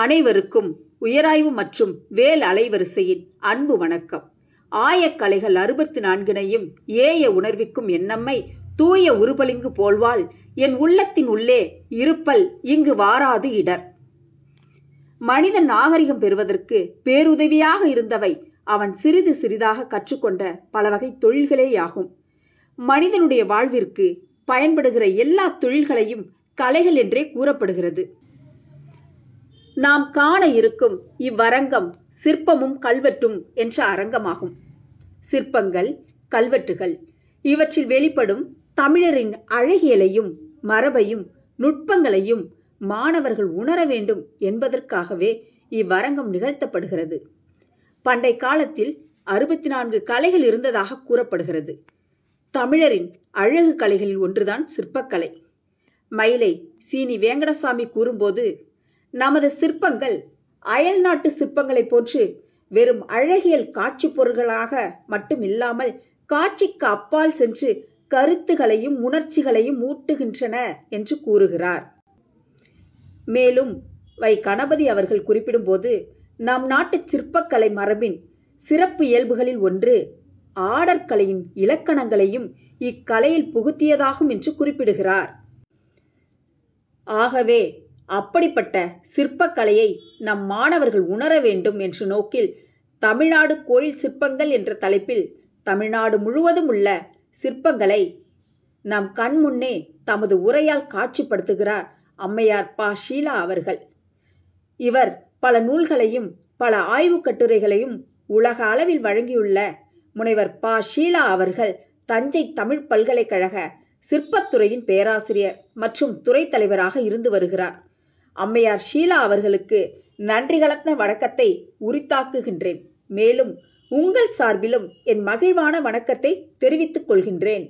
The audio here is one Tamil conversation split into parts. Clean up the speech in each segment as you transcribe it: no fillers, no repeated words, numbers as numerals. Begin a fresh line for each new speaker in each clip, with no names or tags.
அனைவருக்கும் உயராய்வு மற்றும் வேல் அலைவரிசையின் அன்பு வணக்கம். ஆயக்கலைகள் 64னையும் ஏய உணர்விக்கும் என்னம்மை தூய உருபலிங்கு போல்வாள் என் உள்ளத்தின் உள்ளே இருப்பல் இங்கு வாராது இடர். மனிதன் நாகரிகம் பெறுவதற்கு பேருதவியாக இருந்தவை அவன் சிறிது சிறிதாக கற்றுக்கொண்ட பல வகை தொழில்களேயாகும். மனிதனுடைய வாழ்விற்கு பயன்படுகிற எல்லா தொழில்களையும் கலைகள் என்றே கூறப்படுகிறது. நாம் காண இருக்கும் இவ்வரங்கம் சிற்பமும் கல்வெட்டும் என்ற அரங்கமாகும். சிற்பங்கள், கல்வெட்டுகள் இவற்றில் வெளிப்படும் தமிழரின் அழகியலையும் மரபையும் நுட்பங்களையும் மாணவர்கள் உணர வேண்டும் என்பதற்காகவே இவ்வரங்கம் நிகழ்த்தப்படுகிறது. பண்டை காலத்தில் 64 கலைகள் இருந்ததாக கூறப்படுகிறது. தமிழரின் அழகு கலைகளில் ஒன்றுதான் சிற்பக்கலை. மயிலை சீனி வேங்கடசாமி கூறும்போது, நமது சிற்பங்கள் அயல் நாட்டு சிற்பங்களைப் போன்று வெறும் அழகியல் காட்சி பொருள்களாக மட்டும் இல்லாமல் காட்சிக்கு அப்பால் சென்று கருத்துகளையும் உணர்ச்சிகளையும் ஊட்டுகின்றன என்று கூறுகிறார். மேலும் வை கணபதி அவர்கள் குறிப்பிடும்போது, நம் நாட்டு சிற்பக்கலை மரபின் சிறப்பு இயல்புகளில் ஒன்று ஆடற்கலையின் இலக்கணங்களையும் இக்கலையில் புகுத்தியதாகும் என்று குறிப்பிடுகிறார். ஆகவே அப்படிப்பட்ட சிற்பக்கலையை நம் மாணவர்கள் உணர வேண்டும் என்ற நோக்கில் தமிழ்நாடு கோயில் சிற்பங்கள் என்ற தலைப்பில் தமிழ்நாடு முழுவதும் உள்ள சிற்பங்களை நம் கண் முன்னே தமது உரையால் காட்சிப்படுத்துகிறார் அம்மையார் பா. ஷீலா அவர்கள். இவர் பல நூல்களையும் பல ஆய்வுக் கட்டுரைகளையும் உலக அளவில் வழங்கியுள்ள முனைவர் பா. ஷீலா அவர்கள் தஞ்சை தமிழ் பல்கலைக்கழக சிற்பத்துறையின் பேராசிரியர் மற்றும் துறை தலைவராக இருந்து வருகிறார். அம்மையார் ஷீலா அவர்களுக்கு நன்றி கலந்த வணக்கத்தை உரித்தாக்குகின்றேன். மேலும் உங்கள் சார்பிலும் என் மகிழ்வான வணக்கத்தை தெரிவித்துக் கொள்கின்றேன்.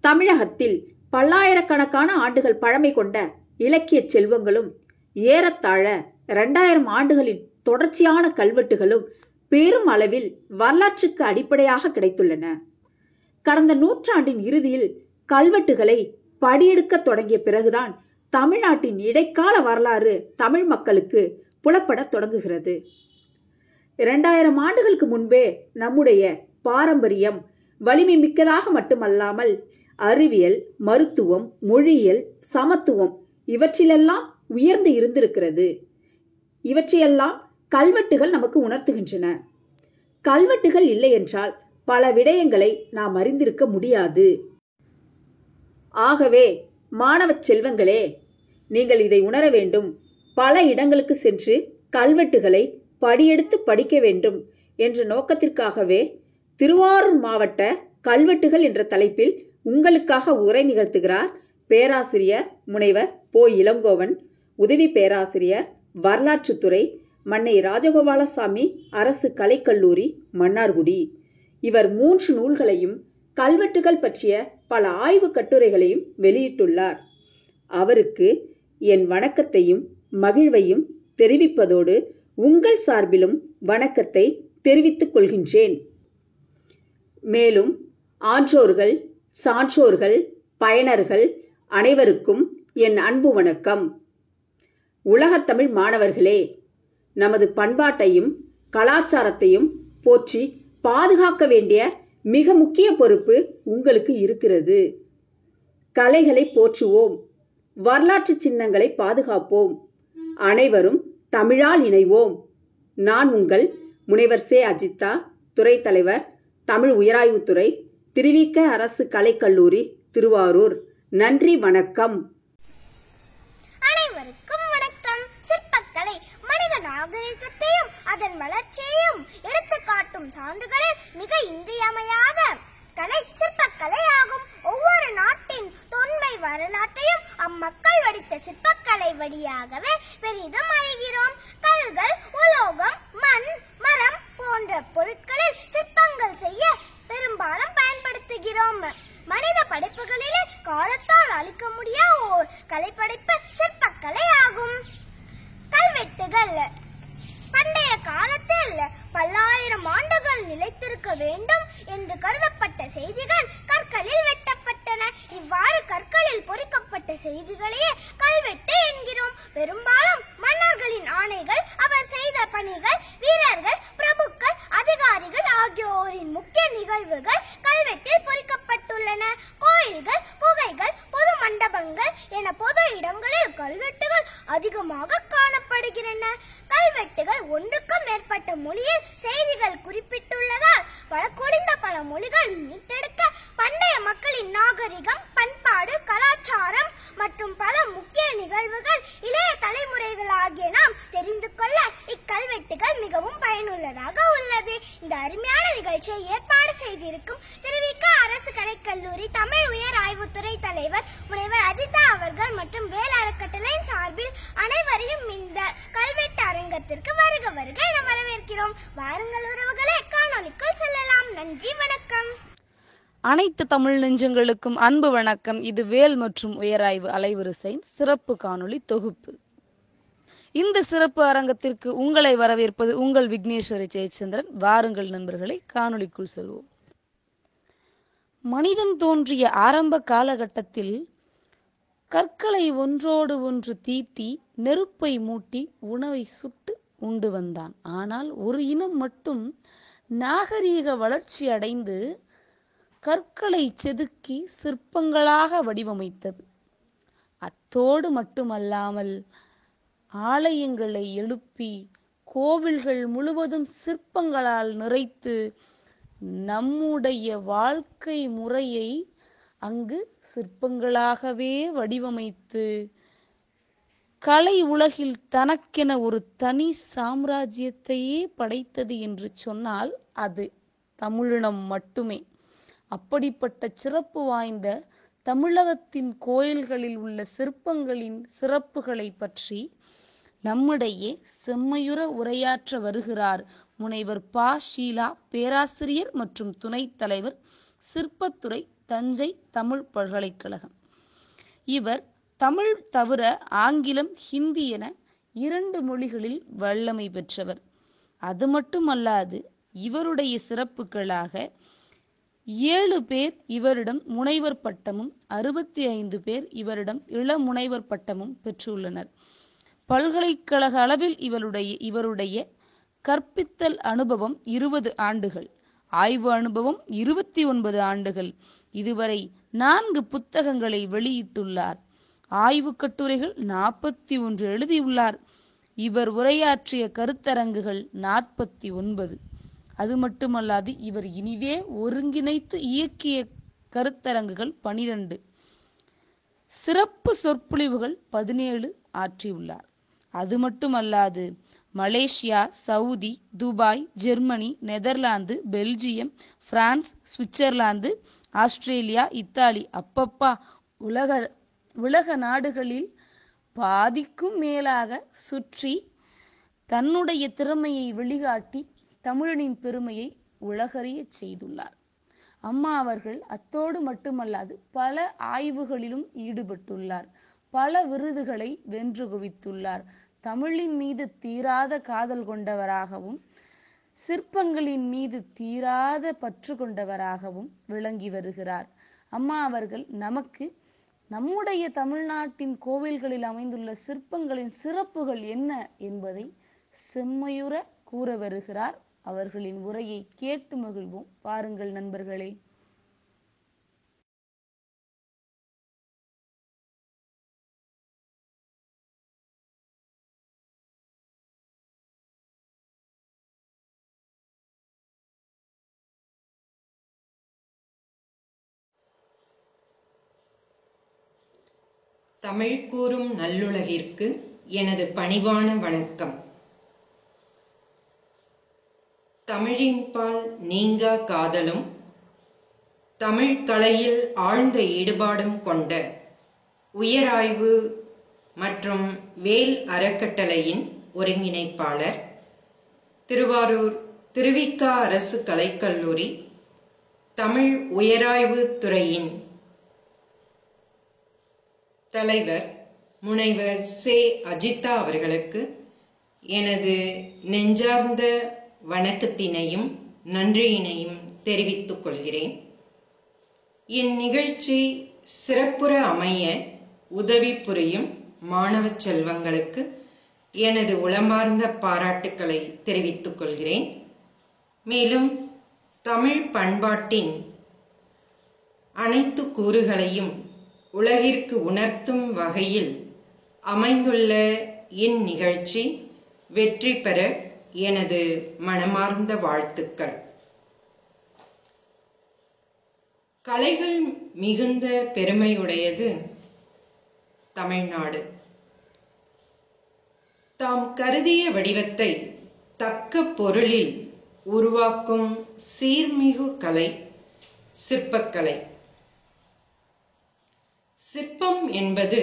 தமிழகத்தில் பல்லாயிரக்கணக்கான ஆண்டுகள் பழமை கொண்ட இலக்கிய செல்வங்களும் ஏறத்தாழ 2000 ஆண்டுகளின் தொடர்ச்சியான கல்வெட்டுகளும் பெரும் அளவில் வரலாற்றுக்கு அடிப்படையாக கிடைத்துள்ளன. கடந்த நூற்றாண்டின் இறுதியில் கல்வெட்டுகளை படியெடுக்க தொடங்கிய பிறகுதான் தமிழ்நாட்டின் இடைக்கால வரலாறு தமிழ் மக்களுக்கு புலப்பட தொடங்குகிறது. 2000 ஆண்டுகளுக்கு முன்பே நம்முடைய பாரம்பரியம் வலிமை மிக்கதாக மட்டுமல்லாமல் அறிவியல், மருத்துவம், மொழியியல், சமத்துவம் இவற்றிலெல்லாம் உயர்ந்து இருந்திருக்கிறது. இவற்றையெல்லாம் கல்வெட்டுகள் நமக்கு உணர்த்துகின்றன. கல்வெட்டுகள் இல்லை என்றால் பல விடயங்களை நாம் அறிந்திருக்க முடியாது. ஆகவே மாணவ செல்வங்களே, நீங்கள் இதை உணர வேண்டும். பல இடங்களுக்கு சென்று கல்வெட்டுகளை படியெடுத்து படிக்க வேண்டும் என்ற நோக்கத்திற்காகவே திருவாரூர் மாவட்ட கல்வெட்டுகள் என்ற தலைப்பில் உங்களுக்காக உரை நிகழ்த்துகிறார் பேராசிரியர் முனைவர் போ. இளங்கோவன், உதவி பேராசிரியர் வரலாற்றுத்துறை, மன்னை ராஜகோபாலசாமி அரசு கலைக்கல்லூரி, மன்னார்குடி. இவர் 3 நூல்களையும் கல்வெட்டுகள் பற்றிய பல ஆய்வு கட்டுரைகளையும் வெளியிட்டுள்ளார். அவருக்கு என் வணக்கத்தையும் மகிழ்வையும் தெரிவிப்பதோடு உங்கள் சார்பிலும் வணக்கத்தை தெரிவித்துக் கொள்கின்றேன். மேலும் ஆன்றோர்கள், சான்றோர்கள், பயனர்கள் அனைவருக்கும் என் அன்பு வணக்கம். உலகத்தமிழ் மாணவர்களே, நமது பண்பாட்டையும் கலாச்சாரத்தையும் போற்றி பாதுகாக்க வேண்டிய மிக முக்கிய பொறுப்பு உங்களுக்கு இருக்கிறது. கலைகளை போற்றுவோம், வரலாற்று சின்னங்களை பாதுகாப்போம், அனைவரும் தமிழால் இணைவோம். நான் உங்கள் முனைவர் சே. அஜித்தா, துறை தலைவர், தமிழ் உயராய்வுத்துறை, திருவிக அரசு கலைக்கல்லூரி, திருவாரூர். நன்றி, வணக்கம்.
அனைவருக்கும் வணக்கம். சிற்பக்கலை மனித நாகரிகத்தையும் அதன் வளர்ச்சியையும் எடுத்து காட்டும் சான்றுகளில் மிக இன்றியமையாத கலை சிற்பக்கலை ஆகும். ஒவ்வொரு நாட்டின் தொன்மை வரலாற்றையும் அம்மக்கள் வடித்த சிற்பக்கலை வழியாகவே பெரிதும் அறிகிறோம். கல்கள், உலோகம், மண், மரம் போன்ற பொருட்களில் சிற்பங்கள் செய்ய பெரும்பாலும் பயன்படுத்துகிறோம். மனித படைப்புகளிலே காலத்தால் அழிக்க முடியாத ஓர் கலைப்படைப்பு சிற்பக்கலை ஆகும். கல்வெட்டுகள் பண்டைய காலத்தில் பல்லாயிரம் ஆண்டுகள் நிலைத்திருக்க வேண்டும் என்று கருதப்பட்ட செய்திகள் கற்களில் வெட்டப்பட்டன. இவ்வாறு கற்களில் பொறிக்கப்பட்ட செய்திகளையே கல்வெட்டு என்கிறோம். பெரும்பாலும் கோயில்கள், குகைகள், பொது மண்டபங்கள் என பொது இடங்களில் கல்வெட்டுகள் அதிகமாக காணப்படுகின்றன. கல்வெட்டுகள் ஒன்றுக்கும் மேற்பட்ட மொழியில் செய்திகள் குறிப்பிட்டுள்ளதால் வழக்கொழிந்த பல மொழிகள் மீட்டெடுக்க பண்டைய மக்களின் நாகரிகம், பண்பாடு, கலாச்சாரம் மற்றும் பல முக்கிய நிகழ்வுகள் இளைய தலைமுறைகள் ஆகிய நாம் தெரிந்து கொள்ள இக்கல்வெட்டுகள் மிகவும் பயனுள்ளதாக உள்ளது. இந்த அருமையான நிகழ்ச்சியை ஏற்பாடு செய்திருக்கும் திருவிக அரசு கலைக்கல்லூரி தமிழ் உயர் ஆய்வுத்துறை தலைவர் முனைவர் அஜிதா அவர்கள் மற்றும் வேல் அறக்கட்டளையின் சார்பில் அனைவரையும் இந்த கல்வெட்டு அரங்கத்திற்கு வருக வருக என வரவேற்கிறோம். வாருங்கள் உறவுகளே, காணொலிக்குள் செல்லலாம். நன்றி, வணக்கம்.
அனைத்து தமிழ் நெஞ்சங்களுக்கும் அன்பு வணக்கம். இது வேல் மற்றும் உயராய்வு அலைவரிசையின் சிறப்பு காணொளி தொகுப்பு. இந்த சிறப்பு அரங்கத்திற்கு உங்களை வரவேற்பது உங்கள் விக்னேஸ்வரி ஜெயச்சந்திரன். வாருங்கள் நண்பர்களை, காணொளிக்குள் செல்வோம். மனிதன் தோன்றிய ஆரம்ப காலகட்டத்தில் கற்களை ஒன்றோடு ஒன்று தீட்டி நெருப்பை மூட்டி உணவை சுட்டு உண்டு வந்தான். ஆனால் ஒரு இனம் மட்டும் நாகரீக வளர்ச்சி அடைந்து கற்களை செதுக்கி சிற்பங்களாக வடிவமைத்தது. அத்தோடு மட்டுமல்லாமல் ஆலயங்களை எழுப்பி கோவில்கள் முழுவதும் சிற்பங்களால் நிறைத்து நம்முடைய வாழ்க்கை முறையை அங்கு சிற்பங்களாகவே வடிவமைத்து கலை உலகில் தனக்கென ஒரு தனி சாம்ராஜ்யத்தையே படைத்தது என்று சொன்னால் அது தமிழினம் மட்டுமே. அப்படிப்பட்ட சிறப்பு வாய்ந்த தமிழகத்தின் கோயில்களில் உள்ள சிற்பங்களின் சிறப்புகளை பற்றி நம்முடைய செம்மையுற உரையாற்ற வருகிறார் முனைவர் ப. ஷீலா, பேராசிரியர் மற்றும் துணைத் தலைவர், சிற்பத்துறை, தஞ்சை தமிழ் பல்கலைக்கழகம். இவர் தமிழ் தவிர ஆங்கிலம், ஹிந்தி என 2 மொழிகளில் வல்லமை பெற்றவர். அது மட்டுமல்லாது இவருடைய சிறப்புகளாக 7 பேர் இவரிடம் முனைவர் பட்டமும் 65 பேர் இவரிடம் இளமுனைவர் பட்டமும் பெற்றுள்ளனர். பல்கலைக்கழக அளவில் இவருடைய கற்பித்தல் அனுபவம் 20 ஆண்டுகள், ஆய்வு அனுபவம் 29 ஆண்டுகள். இதுவரை 4 புத்தகங்களை வெளியிட்டுள்ளார். ஆய்வு கட்டுரைகள் 41 எழுதியுள்ளார். இவர் உரையாற்றிய கருத்தரங்குகள் 49. அது மட்டுமல்லாது இவர் இனிதே ஒருங்கிணைத்து இயக்கிய கருத்தரங்குகள் 12, சிறப்பு சொற்பொழிவுகள் 17 ஆற்றியுள்ளார். அது மட்டுமல்லாது Malaysia, Saudi, Dubai, Germany, Netherlands, Belgium, France, Switzerland, Australia, Italy, அப்பப்பா உலக நாடுகளில் பாதிக்கும் மேலாக சுற்றி தன்னுடைய திறமையை வெளிக்காட்டி தமிழனின் பெருமையை உலகறிய செய்துள்ளார். அம்மா அவர்கள் அத்தோடு மட்டுமல்லாது பல ஆய்வுகளிலும் ஈடுபட்டுள்ளார். பல விருதுகளை வென்று குவித்துள்ளார். தமிழின் மீது தீராத காதல் கொண்டவராகவும் சிற்பங்களின் மீது தீராத பற்று கொண்டவராகவும் விளங்கி வருகிறார். அம்மா அவர்கள் நமக்கு நம்முடைய தமிழ்நாட்டின் கோவில்களில் அமைந்துள்ள சிற்பங்களின் சிறப்புகள் என்ன என்பதை செம்மையுற கூற வருகிறார். அவர்களின் உரையை கேட்டு மகிழ்வோம். பாருங்கள் நண்பர்களே.
தமிழ் கூறும் நல்லுலகிற்கு எனது பணிவான வணக்கம். தமிழின்பால் நீங்கா காதலும் தமிழ் கலையில் ஆழ்ந்த ஈடுபாடும் கொண்ட உயராய்வு மற்றும் வேல் அறக்கட்டளையின் ஒருங்கிணைப்பாளர், திருவாரூர் திருவிக அரசு கலைக்கல்லூரி தமிழ் உயராய்வு துறையின் தலைவர் முனைவர் சே. அஜிதா அவர்களுக்கு எனது நெஞ்சார்ந்த வணக்கத்தினையும் நன்றியினையும் தெரிவித்துக் கொள்கிறேன். இந்நிகழ்ச்சி சிறப்புற அமைய உதவி புரியும் மாணவ செல்வங்களுக்கு எனது உளமார்ந்த பாராட்டுக்களை தெரிவித்துக் கொள்கிறேன். மேலும் தமிழ் பண்பாட்டின் அனைத்து கூறுகளையும் உலகிற்கு உணர்த்தும் வகையில் அமைந்துள்ள இந்நிகழ்ச்சி வெற்றி பெற எனது மனமார்ந்த வாழ்த்துக்கள். கலைகள் மிகுந்த பெருமையுடையது தமிழ்நாடு. தாம் கருதிய வடிவத்தை தக்க பொருளில் உருவாக்கும் சீர்மிகு கலை சிற்பக்கலை. சிற்பம் என்பது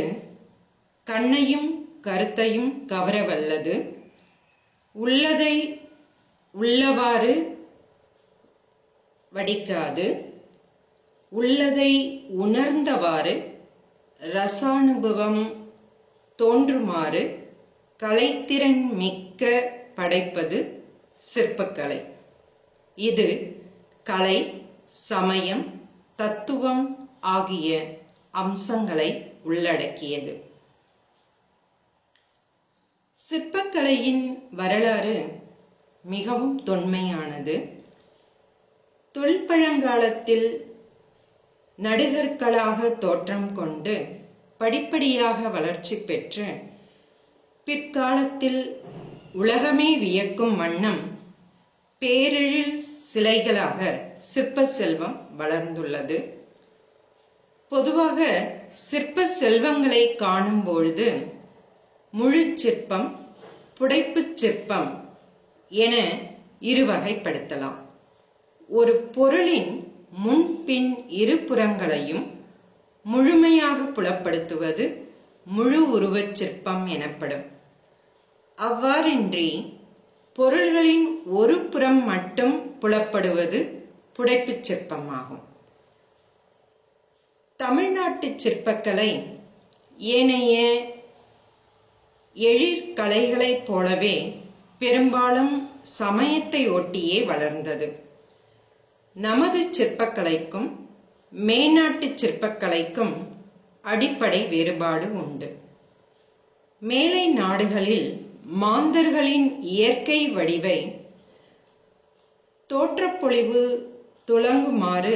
கண்ணையும் கருத்தையும் கவரவல்லது. உள்ளதை உள்ளவாறு வடிக்காது, உள்ளதை உணர்ந்தவாறு ரசானுபவம் தோன்றுமாறு கலைத்திறன் மிக்க படைப்பது சிற்பக்கலை. இது கலை, சமயம், தத்துவம் ஆகிய அம்சங்களை உள்ளடக்கியது. சிற்பக்கலையின் வரலாறு மிகவும் தொன்மையானது. தொல்பழங்காலத்தில் நடுகற்களாக தோற்றம் கொண்டு படிப்படியாக வளர்ச்சி பெற்று பிற்காலத்தில் உலகமே வியக்கும் வண்ணம் பேரெழில் சிலைகளாக சிற்ப செல்வம் வளர்ந்துள்ளது. பொதுவாக சிற்ப செல்வங்களை காணும் பொழுது முழு சிற்பம், புடைப்பு சிற்பம் என இருவகைப்படுத்தலாம். ஒரு பொருளின் முன்பின் இருபுறங்களையும் முழுமையாக புலப்படுத்துவது முழு உருவச் சிற்பம் எனப்படும். அவ்வாறின்றி பொருள்களின் ஒரு புறம் மட்டும் புலப்படுவது புடைப்புச் சிற்பமாகும். தமிழ்நாட்டு சிற்பக்கலை ஏனைய எழிற்கலைகளைப் போலவே பெரும்பாலும் சமயத்தை ஒட்டியே வளர்ந்தது. நமது சிற்பக்கலைக்கும் மேனாட்டு சிற்பக்கலைக்கும் அடிப்படை வேறுபாடு உண்டு. மேலை நாடுகளில் மாந்தர்களின் இயற்கை வடிவை தோற்றப்பொழிவு துலங்குமாறு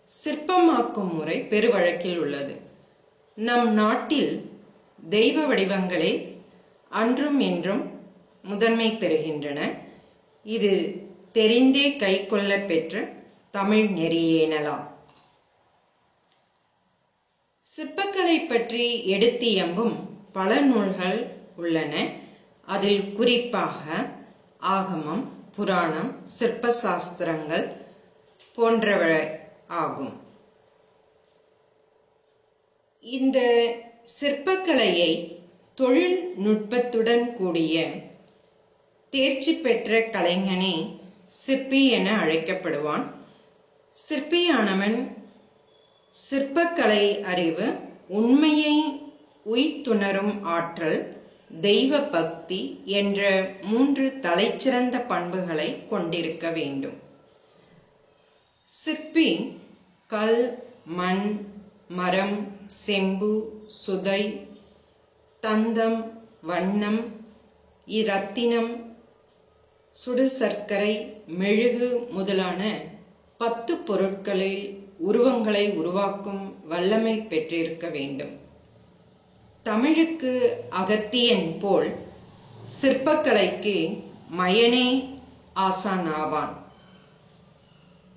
சிற்பமாக்கும் முறை பெருவழக்கில் உள்ளது. நம் நாட்டில் தெய்வ வடிவங்களே அன்றும் இன்றும் முதன்மை பெறுகின்றன. இது தெரிந்தே கைக்கொள்ள பெற்ற தமிழ் நெறியேனலாம். சிற்பக்கலை பற்றி எடுத்தியம்பும் பல நூல்கள் உள்ளன. அதில் குறிப்பாக ஆகமம், புராணம், சிற்ப சாஸ்திரங்கள் போன்றவை ஆகும். இந்த சிற்பக்கலையை தொழில்நுட்பத்துடன் கூடிய தேர்ச்சி பெற்ற கலைஞனே சிற்பி என அழைக்கப்படுவான். சிற்பியானவன் சிற்பக்கலை அறிவு, உண்மையை உய்த்துணரும் ஆற்றல், தெய்வ பக்தி என்ற 3 தலைச்சிறந்த பண்புகளை கொண்டிருக்க வேண்டும். சிற்பி கல், மண், மரம், செம்பு, சுதை, தந்தம், வண்ணம், இரத்தினம், சுடு சர்க்கரை, மெழுகு முதலான 10 பொருட்களில் உருவங்களை உருவாக்கும் வல்லமை பெற்றிருக்க வேண்டும். தமிழுக்கு அகத்தியன் போல் சிற்பக்கலைக்கு மயனே ஆசானாவான்.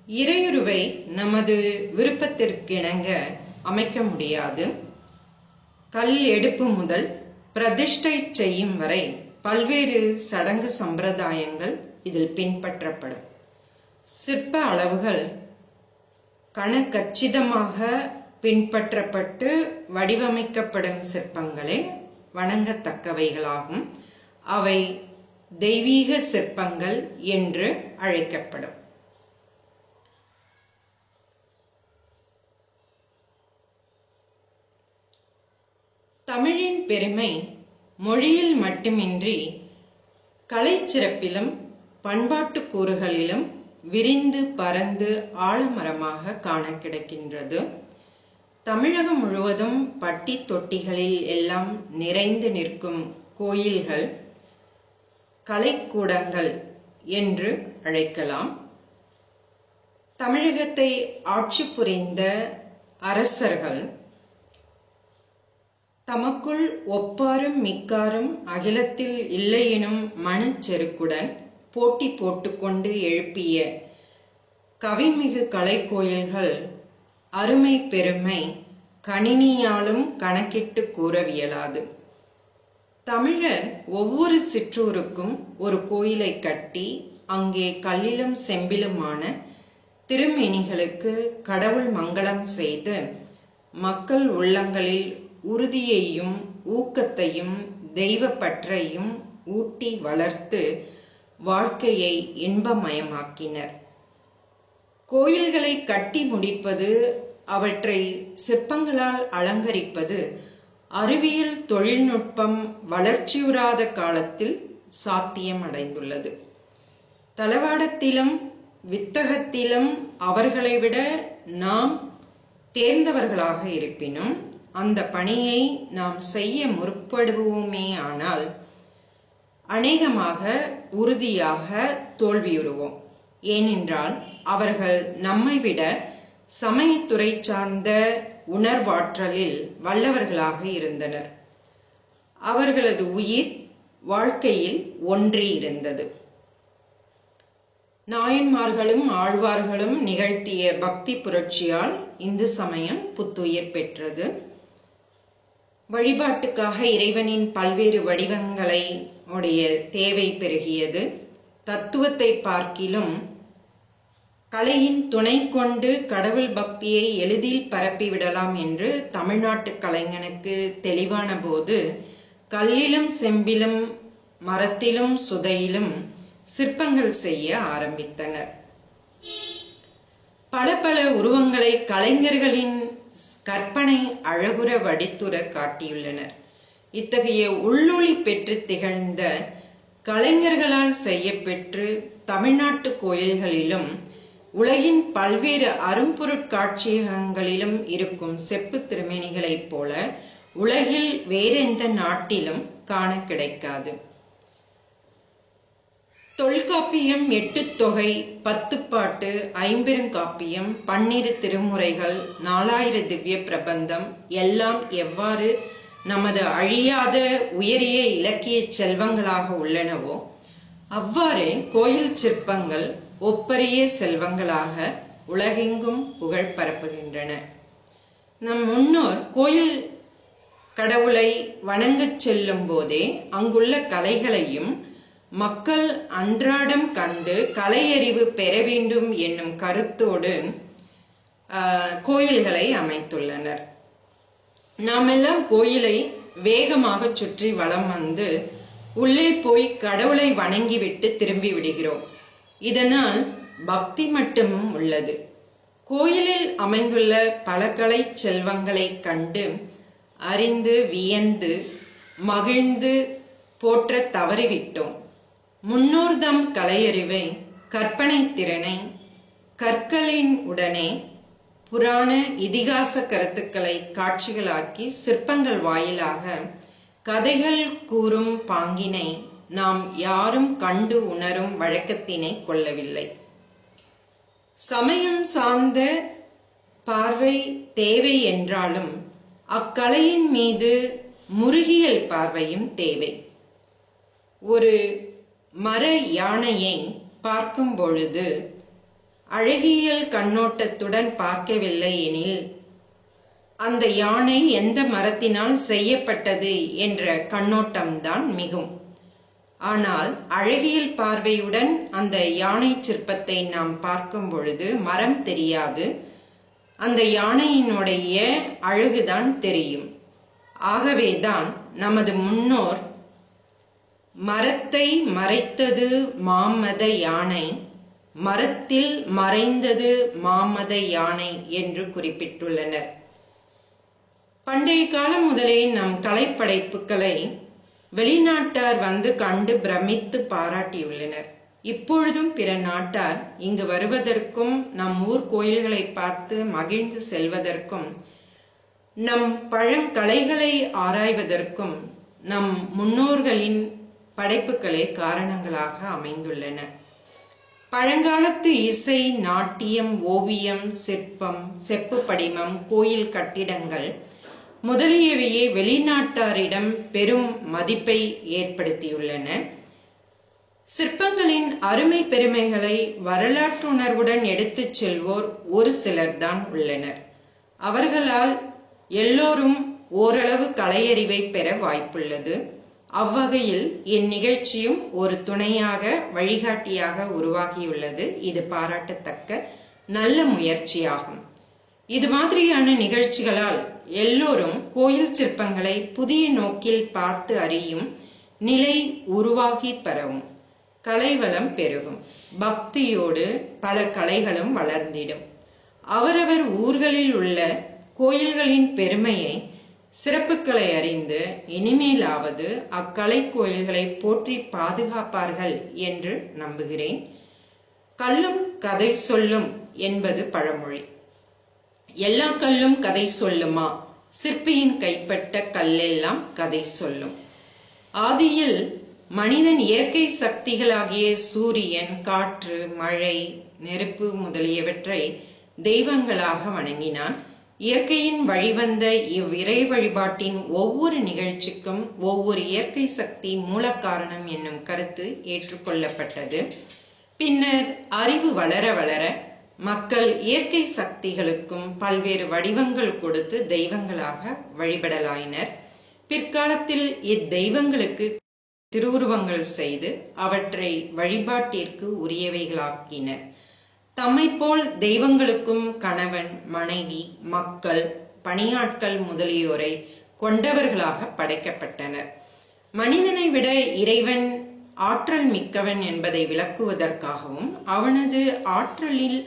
இறையுருவை நமது விருப்பத்திற்கிணங்க அமைக்க முடியாது. கல் எடுப்பு முதல் பிரதிஷ்டை செய்யும் வரை பல்வேறு சடங்கு சம்பிரதாயங்கள் இதில் பின்பற்றப்படும். சிற்ப அளவுகள் கணக்கச்சிதமாக பின்பற்றப்பட்டு வடிவமைக்கப்படும் சிற்பங்களே வணங்கத்தக்கவைகளாகும். அவை தெய்வீக சிற்பங்கள் என்று அழைக்கப்படும். தமிழின் பெருமை மொழியில் மட்டுமின்றி கலைச்சிறப்பிலும் பண்பாட்டு கூறுகளிலும் விரிந்து பரந்து ஆழமரமாக காண கிடைக்கின்றது. தமிழகம் முழுவதும் பட்டி தொட்டிகளில் எல்லாம் நிறைந்து நிற்கும் கோயில்கள் கலைக்கூடங்கள் என்று அழைக்கலாம். தமிழகத்தை ஆட்சி புரிந்த அரசர்கள் தமக்குள் ஒப்பாரும் மிக்காரும் அகிலத்தில் இல்லை எனும் மனச்செருக்குடன் போட்டி போட்டுக்கொண்டு எழுப்பிய கவிமிகு கலைக்கோயில்கள் அருமை பெருமை கணினியாலும் கணக்கிட்டு கூறவியலாது. தமிழர் ஒவ்வொரு சிற்றூருக்கும் ஒரு கோயிலை கட்டி அங்கே கல்லிலும் செம்பிலுமான திருமேனிகளுக்கு கடவுள் மங்களம் செய்து மக்கள் உள்ளங்களில் உறுதியையும் ஊக்கத்தையும் தெய்வப்பற்றையும் ஊட்டி வளர்த்து வாழ்க்கையை இன்பமயமாக்கினர். கோயில்களை கட்டி முடிப்பது, அவற்றை சிற்பங்களால் அலங்கரிப்பது அறிவியல் தொழில்நுட்பம் வளர்ச்சியுறாத காலத்தில் சாத்தியம் அடைந்துள்ளது. தளவாடத்திலும் வித்தகத்திலும் அவர்களை விட நாம் தேர்ந்தவர்களாக இருப்பினும் அந்த பணியை நாம் செய்ய முற்படுவோமே ஆனால் அநேகமாக உறுதியாக தோல்வியுறுவோம். ஏனென்றால் அவர்கள் நம்மை விட சமயத்துறை சார்ந்த உணர்வாற்றலில் வல்லவர்களாக இருந்தனர். அவர்களது உயிர் வாழ்க்கையில் ஒன்றி இருந்தது. நாயன்மார்களும் ஆழ்வார்களும் நிகழ்த்திய பக்தி புரட்சியால் இந்து சமயம் புத்துயிர் பெற்றது. வழிபாட்டுக்காக இறைவனின் பல்வேறு வடிவங்களை உடைய தேவை பெருகியது. தத்துவத்தை பார்க்கிலும் கலையின் துணை கொண்டு கடவுள் பக்தியை எளிதில் பரப்பிவிடலாம் என்று தமிழ்நாட்டு கலைஞனுக்கு தெளிவான போது கல்லிலும் செம்பிலும் மரத்திலும் சுதையிலும் சிற்பங்கள் செய்ய ஆரம்பித்தனர். பல பல உருவங்களை கலைஞர்களின் கற்பனை அழகுற வடித்துற காட்டியுள்ளனர். இத்தகைய உள்ளொளி பெற்று திகழ்ந்த கலைஞர்களால் செய்யப்பெற்று தமிழ்நாட்டு கோயில்களிலும் உலகின் பல்வேறு அரும்பொருட்காட்சியகங்களிலும் இருக்கும் செப்பு திருமேனிகளைப் போல உலகில் வேறெந்த நாட்டிலும் காண கிடைக்காது. தொல்காப்பியம், 8 தொகை, 10 பாட்டு, 50 காப்பியம், 12 திருமுறைகள், 4000 திவ்ய பிரபந்தம் எல்லாம் எவ்வாறு நமது அழியாத உயரிய இலக்கிய செல்வங்களாக உள்ளனவோ அவ்வாறு கோயில் சிற்பங்கள் ஒப்பரிய செல்வங்களாக உலகெங்கும் புகழ் பரப்புகின்றன. நம் முன்னோர் கோயில் கடவுளை வணங்கச் செல்லும் போதே அங்குள்ள கலைகளையும் மக்கள் அன்றாடம் கண்டு கலையறிவு பெற வேண்டும் என்னும் கருத்தோடு கோயில்களை அமைத்துள்ளனர். நாமெல்லாம் கோயிலை வேகமாக சுற்றி வலம் வந்து உள்ளே போய் கடவுளை வணங்கிவிட்டு திரும்பி விடுகிறோம். இதனால் பக்தி மட்டுமும் உள்ளது. கோயிலில் அமைந்துள்ள பல கலை செல்வங்களை கண்டு அறிந்து வியந்து மகிழ்ந்து போற்ற தவறிவிட்டோம். முன்னோர்தம் கலையறிவை, கற்பனை திறனை கற்களின் உடனே புராண இதிகாச கருத்துக்களை காட்சிகளாக்கி சிற்பங்கள் வாயிலாக கதைகள் கூறும் பாங்கினை நாம் யாரும் கண்டு உணரும் வழக்கத்தினை கொள்ளவில்லை. சமயம் சார்ந்த பார்வை தேவை என்றாலும் அக்கலையின் மீது முருகியல் பார்வையும் தேவை. ஒரு மர யானையை பார்க்கும் பொழுது அழகியல் கண்ணோட்டத்துடன் பார்க்கவில்லை எனில் அந்த யானை எந்த மரத்தினால் செய்யப்பட்டது என்ற கண்ணோட்டம்தான் மிகும். ஆனால் அழகியல் பார்வையுடன் அந்த யானை சிற்பத்தை நாம் பார்க்கும் பொழுது மரம் தெரியாது, அந்த யானையினுடைய அழகுதான் தெரியும். ஆகவேதான் நமது முன்னோர் மரத்தை மறைத்தது மாமத யானை, மரத்தில் மறைந்தது மாமத யானை என்று குறிப்பிட்டுள்ளனர். பண்டைய காலம் முதலே நம் கலைப்படைப்புகளை வெளிநாட்டார் வந்து கண்டு பிரமித்து பாராட்டியுள்ளனர். இப்பொழுதும் பிற நாட்டார் இங்கு வருவதற்கும் நம் ஊர் கோயில்களை பார்த்து மகிழ்ந்து செல்வதற்கும் நம் பழங்கலைகளை ஆராய்வதற்கும் நம் முன்னோர்களின் படைப்புகளே காரணங்களாக அமைந்துள்ளன. பழங்காலத்து இசை, நாட்டியம், ஓவியம், சிற்பம், செப்பு படிமம், கோயில் கட்டிடங்கள் முதலியவையே வெளிநாட்டாரிடம் பெரும் மதிப்பை ஏற்படுத்தியுள்ளன. சிற்பங்களின் அருமை பெருமைகளை வரலாற்றுணர்வுடன் எடுத்துச் செல்வோர் ஒரு சிலர்தான் உள்ளனர். அவர்களால் எல்லோரும் ஓரளவு கலையறிவை பெற வாய்ப்புள்ளது. அவ்வகையில் இந்நிகழ்ச்சியும் ஒரு துணையாக, வழிகாட்டியாக உருவாகியுள்ளது. இது பாராட்டத்தக்க நல்ல முயற்சியாகும். இது மாதிரியான நிகழ்ச்சிகளால் எல்லோரும் கோயில் சிற்பங்களை புதிய நோக்கில் பார்த்து அறியும் நிலை உருவாகி பெறவும், கலைவளம் பெருகும். பக்தியோடு பல கலைகளும் வளர்ந்திடும். அவரவர் ஊர்களில் உள்ள கோயில்களின் பெருமையை, சிறப்புகளை அறிந்து இனிமேலாவது அக்கலை கோயில்களை போற்றி பாதுகாப்பார்கள் என்று நம்புகிறேன். கல்லும் கதை சொல்லும் என்பது பழமொழி. எல்லா கல்லும் கதை சொல்லுமா? சிற்பியின் கைப்பட்ட கல்லெல்லாம் கதை சொல்லும். ஆதியில் மனிதன் இயற்கை சக்திகளாகிய சூரியன், காற்று, மழை, நெருப்பு முதலியவற்றை தெய்வங்களாக வணங்கினான். இயற்கையின் வழிவந்த இவ்விறை வழிபாட்டின் ஒவ்வொரு நிகழ்ச்சிக்கும் ஒவ்வொரு இயற்கை சக்தி மூலக்காரணம் என்னும் கருத்து ஏற்றுக்கொள்ளப்பட்டது. பின்னர் அறிவு வளர வளர மக்கள் இயற்கை சக்திகளுக்கும் பல்வேறு வடிவங்கள் கொடுத்து தெய்வங்களாக வழிபடலாயினர். பிற்காலத்தில் இத்தெய்வங்களுக்கு திருவுருவங்கள் செய்து அவற்றை வழிபாட்டிற்கு உரியவைகளாக்கினர். தம்மை போல் தெய்வங்களுக்கும் கணவன், மனைவி, மக்கள், பணியாட்கள் முதலியோரை கொண்டவர்களாக படைக்கப்பட்டனர். மனிதனை விட இறைவன் ஆற்றல் மிக்கவன் என்பதை விளக்குவதற்காகவும் அவனது ஆற்றலில்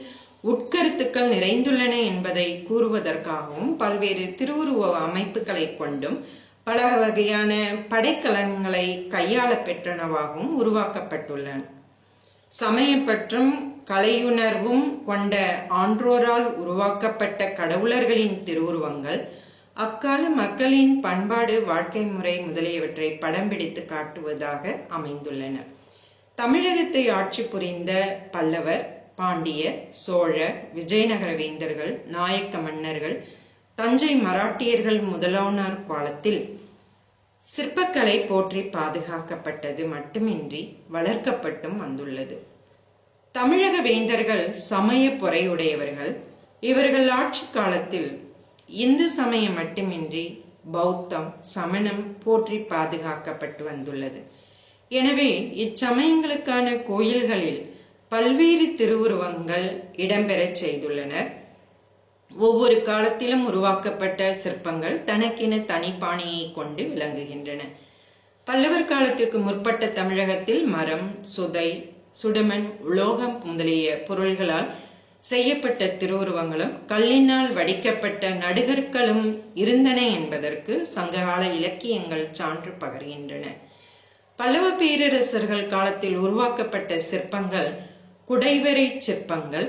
உட்கருத்துக்கள் நிறைந்துள்ளன என்பதை கூறுவதற்காகவும் பல்வேறு திருவுருவ அமைப்புகளை கொண்டும் பல வகையான படைக்கலன்களை கையாள பெற்றனவாகவும் உருவாக்கப்பட்டுள்ளன. சமயப்பற்றும் கலையுணர்வும் கொண்ட ஆன்றோரால் உருவாக்கப்பட்ட கடவுளர்களின் திருவுருவங்கள் அக்கால மக்களின் பண்பாடு, வாழ்க்கை முறை முதலியவற்றை படம் பிடித்து காட்டுவதாக அமைந்துள்ளன. தமிழகத்தை ஆட்சி புரிந்த பல்லவர், பாண்டியர், சோழ, விஜயநகர வேந்தர்கள், நாயக்க மன்னர்கள், தஞ்சை மராட்டியர்கள் முதலானோர் காலத்தில் சிற்பக்கலை போற்றி பாதுகாக்கப்பட்டது மட்டுமின்றி வளர்க்கப்பட்டும் வந்துள்ளது. தமிழக வேந்தர்கள் சமய பொறையுடையவர்கள். இவர்கள் ஆட்சி காலத்தில் இந்து சமயம் மட்டுமின்றி பௌத்தம், சமணம் போற்றி பாதுகாக்கப்பட்டு வந்துள்ளது. எனவே இச்சமயங்களுக்கான கோயில்களில் பல்வேறு திருவுருவங்கள் இடம்பெற செய்துள்ளனர். ஒவ்வொரு காலத்திலும் உருவாக்கப்பட்ட சிற்பங்கள் தனக்கென தனிப்பாணியை கொண்டு விளங்குகின்றன. பல்லவர் காலத்திற்கு முற்பட்ட தமிழகத்தில் மரம், சுதை, சுடுமண், உலோகம் முதலிய பொருள்களால் செய்யப்பட்ட திருவுருவங்களும் கல்லினால் வடிக்கப்பட்ட நடுகற்களும் இருந்தன என்பதற்கு சங்ககால இலக்கியங்கள் சான்று பகர்கின்றன. பல்லவ பேரரசர்கள் காலத்தில் உருவாக்கப்பட்ட சிற்பங்கள் குடைவரை சிற்பங்கள்,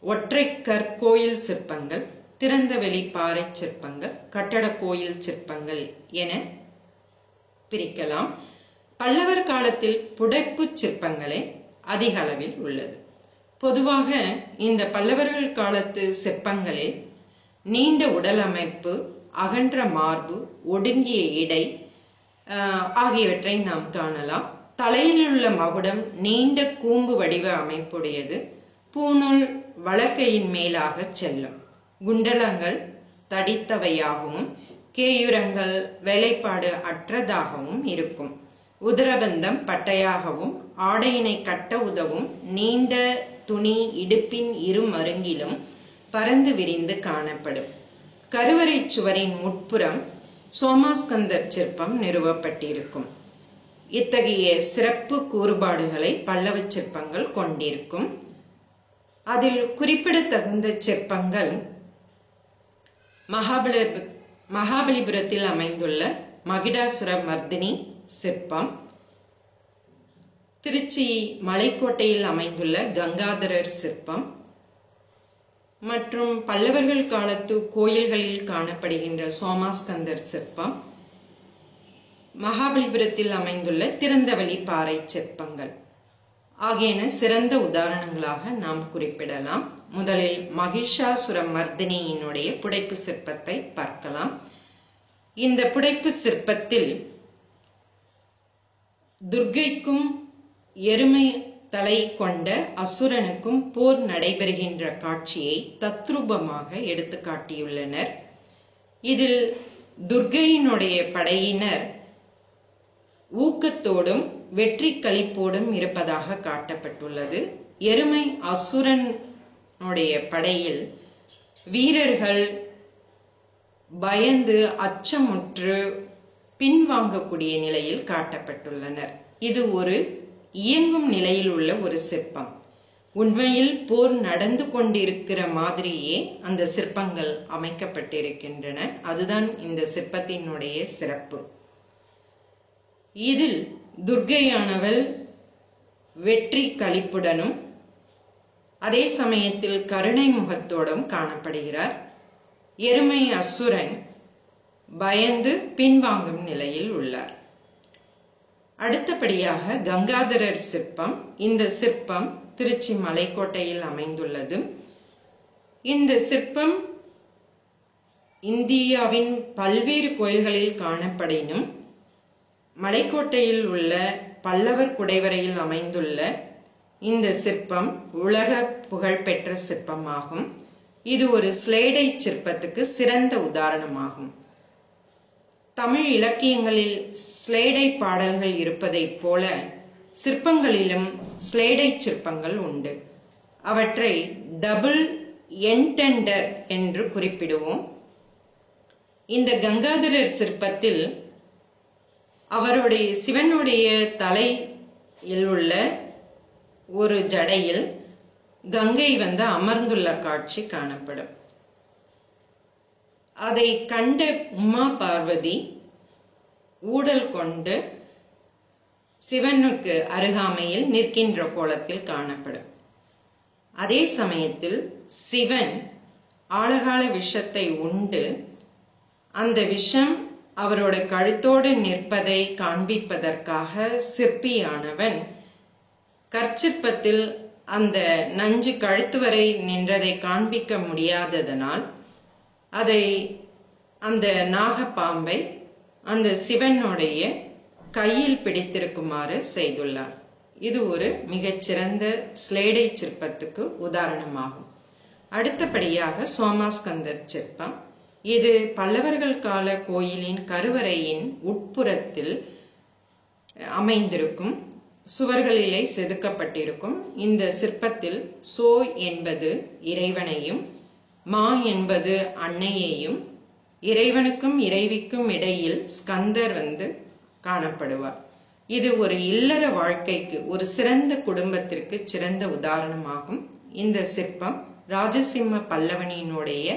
ஒற்றை கற்கோயில் சிற்பங்கள், திறந்தவெளி பாறை சிற்பங்கள், கட்டட கோயில் சிற்பங்கள் என பிரிக்கலாம். பல்லவர் காலத்தில் புடைப்பு சிற்பங்களே அதிக அளவில் உள்ளது. பொதுவாக இந்த பல்லவர்கள் காலத்து சிற்பங்களில் நீண்ட உடல் அமைப்பு, அகன்ற மார்பு, ஒடுங்கிய இடை ஆகியவற்றை நாம் காணலாம். தலையில் உள்ள மகுடம் நீண்ட கூம்பு வடிவ அமைப்புடையது. பூணூல் வலக்கையின் மேலாக செல்லும். குண்டலங்கள் தடித்தவையாகவும் கேயுரங்கள் வேலைப்பாடு அற்றதாகவும் இருக்கும். உதரபந்தம் பட்டையாகவும் ஆடையினை கட்ட உதவும் நீண்ட துணி இடுப்பின் இரு மருங்கிலும் பரந்து விரிந்து காணப்படும். கருவறை சுவரின் உட்புறம் சோமாஸ்கந்தர் சிற்பம் நிறுவப்பட்டிருக்கும். இத்தகைய சிறப்பு கூறுபாடுகளை பல்லவ சிற்பங்கள் கொண்டிருக்கும். அதில் குறிப்பிடத்தகுந்த சிற்பங்கள் மகாபலிபுரத்தில் அமைந்துள்ள மகிடாசுர மர்தினி சிற்பம், திருச்சி மலைக்கோட்டையில் அமைந்துள்ள கங்காதரர் சிற்பம் மற்றும் பல்லவர்கள் காலத்து கோயில்களில் காணப்படுகின்ற சோமாஸ்கந்தர் சிற்பம், மகாபலிபுரத்தில் அமைந்துள்ள திறந்தவெளி பாறை சிற்பங்கள் ஆகியன சிறந்த உதாரணங்களாக நாம் குறிப்பிடலாம். முதலில் மகிஷாசுர மர்தினியினுடைய புடைப்பு சிற்பத்தை பார்க்கலாம். இந்த புடைப்பு சிற்பத்தில் துர்க்கைக்கும் எருமை தலை கொண்ட அசுரனுக்கும் போர் நடைபெறுகின்ற காட்சியை தத்ரூபமாக எடுத்து காட்டியுள்ளனர். இதில் துர்க்கையினுடைய படையினர் ஊக்கத்தோடும் வெற்றி களிப்போடும் இருப்பதாக காட்டப்பட்டுள்ளது. எருமை அசுரனுடைய படையில் வீரர்கள் பயந்து அச்சமுற்று பின்வாங்கக்கூடிய நிலையில் காட்டப்பட்டுள்ளனர். இது ஒரு இயங்கும் நிலையில் உள்ள ஒரு சிற்பம். உண்மையில் போர் நடந்து கொண்டிருக்கிற மாதிரியே அந்த சிற்பங்கள் அமைக்கப்பட்டிருக்கின்றன. அதுதான் இந்த சிற்பத்தினுடைய சிறப்பு. இதில் துர்க்கையானவள் வெற்றி களிப்புடனும் அதே சமயத்தில் கருணை முகத்தோடும் காணப்படுகிறார். எருமை அசுரன் பயந்து பின்வாங்கும் நிலையில் உள்ளார். அடுத்தபடியாக கங்காதரர் சிற்பம். இந்த சிற்பம் திருச்சி மலைக்கோட்டையில் அமைந்துள்ளது. இந்த சிற்பம் இந்தியாவின் பல்வேறு கோயில்களில் காணப்படினும் மலைக்கோட்டையில் உள்ள பல்லவர் குடைவரையில் அமைந்துள்ள இந்த சிற்பம் உலக புகழ்பெற்ற சிற்பமாகும். இது ஒரு ஸ்லேடை சிற்பத்துக்கு சிறந்த உதாரணமாகும். தமிழ் இலக்கியங்களில் ஸ்லேடை பாடல்கள் இருப்பதைப் போல சிற்பங்களிலும் ஸ்லேடை சிற்பங்கள் உண்டு. அவற்றை டபுள் என்டெண்டர் என்று குறிப்பிடுவோம். இந்த கங்காதரர் சிற்பத்தில் அவருடைய சிவனுடைய தலையில் உள்ள ஒரு ஜடையில் கங்கை அமர்ந்துள்ள காட்சி காணப்படும். அதை கண்ட உமா பார்வதி ஊடல் கொண்டு சிவனுக்கு அருகாமையில் நிற்கின்ற கோலத்தில் காணப்படும். அதே சமயத்தில் சிவன் ஆழகால விஷத்தை உண்டு அந்த விஷம் அவரோட கழுத்தோடு நிற்பதை காண்பிப்பதற்காக சிற்பியானவன் கற்சிற்பத்தில் அந்த நஞ்சு கழுத்து வரை நின்றதை காண்பிக்க முடியாததனால் அதை அந்த நாகப்பாம்பை அந்த சிவனுடைய கையில் பிடித்திருக்குமாறு செய்துள்ளார். இது ஒரு மிகச்சிறந்த ஸ்லேடை சிற்பத்துக்கு உதாரணமாகும். அடுத்தபடியாக சோமாஸ்கந்தர் சிற்பம். இது பல்லவர்கள் கால கோயிலின் கருவறையின் உட்புறத்தில் அமைந்திருக்கும் சுவர்களிலே செதுக்கப்பட்டிருக்கும். இந்த சிற்பத்தில் சோ என்பது இறைவனையும் மா என்பது அன்னையையும் இறைவனுக்கும் இறைவிக்கும் இடையில் ஸ்கந்தர் காணப்படுவார். இது ஒரு இல்லற வாழ்க்கைக்கு ஒரு சிறந்த குடும்பத்திற்கு சிறந்த உதாரணமாகும். இந்த சிற்பம் ராஜசிம்ம பல்லவனினுடைய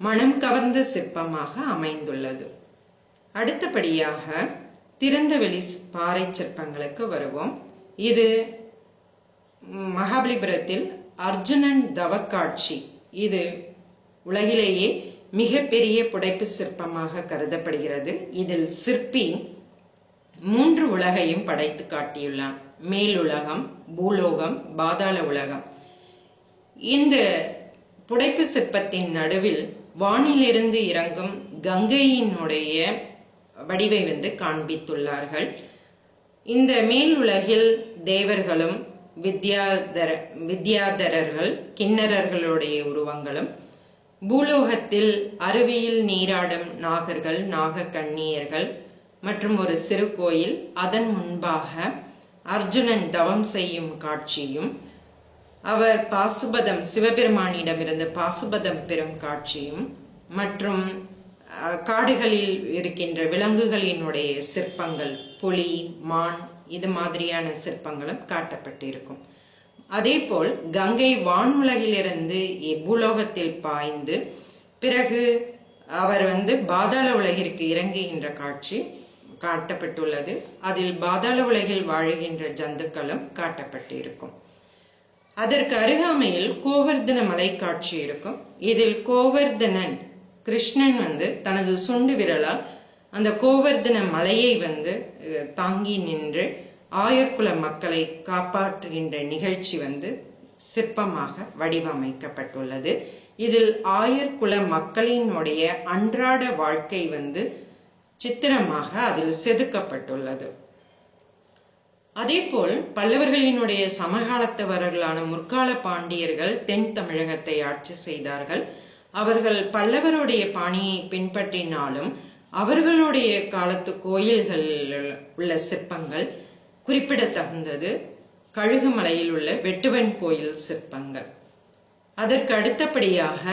மனம் கவர்ந்த சிற்பமாக அமைந்துள்ளது. அடுத்தபடியாக திறந்தவெளி பாறை சிற்பங்களுக்கு வருவோம். இது மகாபலிபுரத்தில் அர்ஜுனன் தவக்காட்சி. இது உலகிலேயே மிகப்பெரிய புடைப்பு சிற்பமாக கருதப்படுகிறது. இதில் சிற்பி 3 உலகையும் படைத்து காட்டியுள்ளான். மேலுலகம், பூலோகம், பாதாள உலகம். இந்த புடைப்பு சிற்பத்தின் நடுவில் வானிலிருந்து இறங்கும் கங்கையினுடைய வடிவை காண்பித்துள்ளார்கள். இந்த மேலுலகில் தேவர்களும் வித்யாதரர்கள் கிண்ணறர்களுடைய உருவங்களும், பூலோகத்தில் அருவியில் நீராடும் நாகர்கள், நாக கண்ணியர்கள் மற்றும் ஒரு சிறு கோயில், அதன் முன்பாக அர்ஜுனன் தவம் செய்யும் காட்சியும் அவர் பாசுபதம் சிவபெருமானிடமிருந்து பாசுபதம் பெறும் காட்சியும் மற்றும் காடுகளில் இருக்கின்ற விலங்குகளினுடைய சிற்பங்கள், புலி, மான், இது மாதிரியான சிற்பங்களும் காட்டப்பட்டிருக்கும். அதே போல் கங்கை வானுலகிலிருந்து பூலோகத்தில் பாய்ந்து பிறகு அவர் பாதாள உலகிற்கு இறங்குகின்ற காட்சி காட்டப்பட்டுள்ளது. அதில் பாதாள உலகில் வாழுகின்ற ஜந்துக்களும் காட்டப்பட்டிருக்கும். அதற்கு அருகாமையில் கோவர்தன மலை காட்சி இருக்கும். இதில் கோவர்தனன் கிருஷ்ணன் தனது சுண்டு விரலால் அந்த கோவர்தன மலையை தாங்கி நின்று ஆயர்குல மக்களை காப்பாற்றுகின்ற நிகழ்ச்சி சிற்பமாக வடிவமைக்கப்பட்டுள்ளது. இதில் ஆயர்குல மக்களினுடைய அன்றாட வாழ்க்கை சித்திரமாக அதில் செதுக்கப்பட்டுள்ளது. அதேபோல் பல்லவர்களினுடைய சமகாலத்தவர்களான முற்கால பாண்டியர்கள் தென் தமிழகத்தை ஆட்சி செய்தார்கள். அவர்கள் பல்லவருடைய பாணியை பின்பற்றினாலும் அவர்களுடைய காலத்து கோயில்களில் உள்ள சிற்பங்கள் குறிப்பிடத்தகுந்தது கழுகுமலையில் உள்ள வெட்டுவன் கோயில் சிற்பங்கள். அதற்கு அடுத்தபடியாக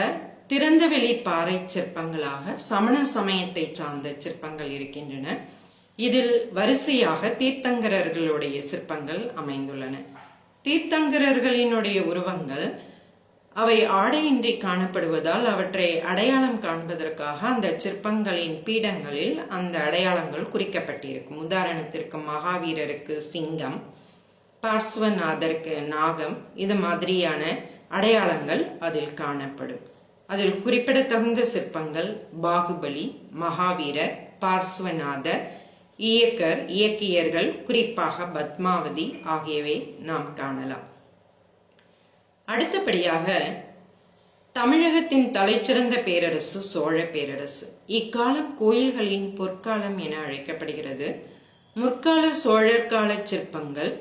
திறந்தவெளி பாறை சிற்பங்களாக சமண சமயத்தை சார்ந்த சிற்பங்கள் இருக்கின்றன. இதில் வரிசையாக தீர்த்தங்கரர்களுடைய சிற்பங்கள் அமைந்துள்ளன. தீர்த்தங்கரர்களினுடைய உருவங்கள் அவை ஆடையின்றி காணப்படுவதால் அவற்றை அடையாளம் காண்பதற்காக அந்த சிற்பங்களின் பீடங்களில் அந்த அடையாளங்கள் குறிக்கப்பட்டிருக்கும். உதாரணத்திற்கு மகாவீரருக்கு சிங்கம், பார்ஸ்வநாதருக்கு நாகம், இது மாதிரியான அடையாளங்கள் அதில் காணப்படும். அதில் குறிப்பிடத்தகுந்த சிற்பங்கள் பாகுபலி, மகாவீரர், பார்ஸ்வநாதர், இயக்கியர்கள், குறிப்பாக பத்மாவதி ஆகியவை நாம் காணலாம். அடுத்தபடியாக தமிழகத்தின் தலைச்சிறந்த பேரரசு சோழ பேரரசு. இக்காலம் கோயில்களின் பொற்காலம் என அழைக்கப்படுகிறது. முற்கால சோழர் கால சிற்பங்கள்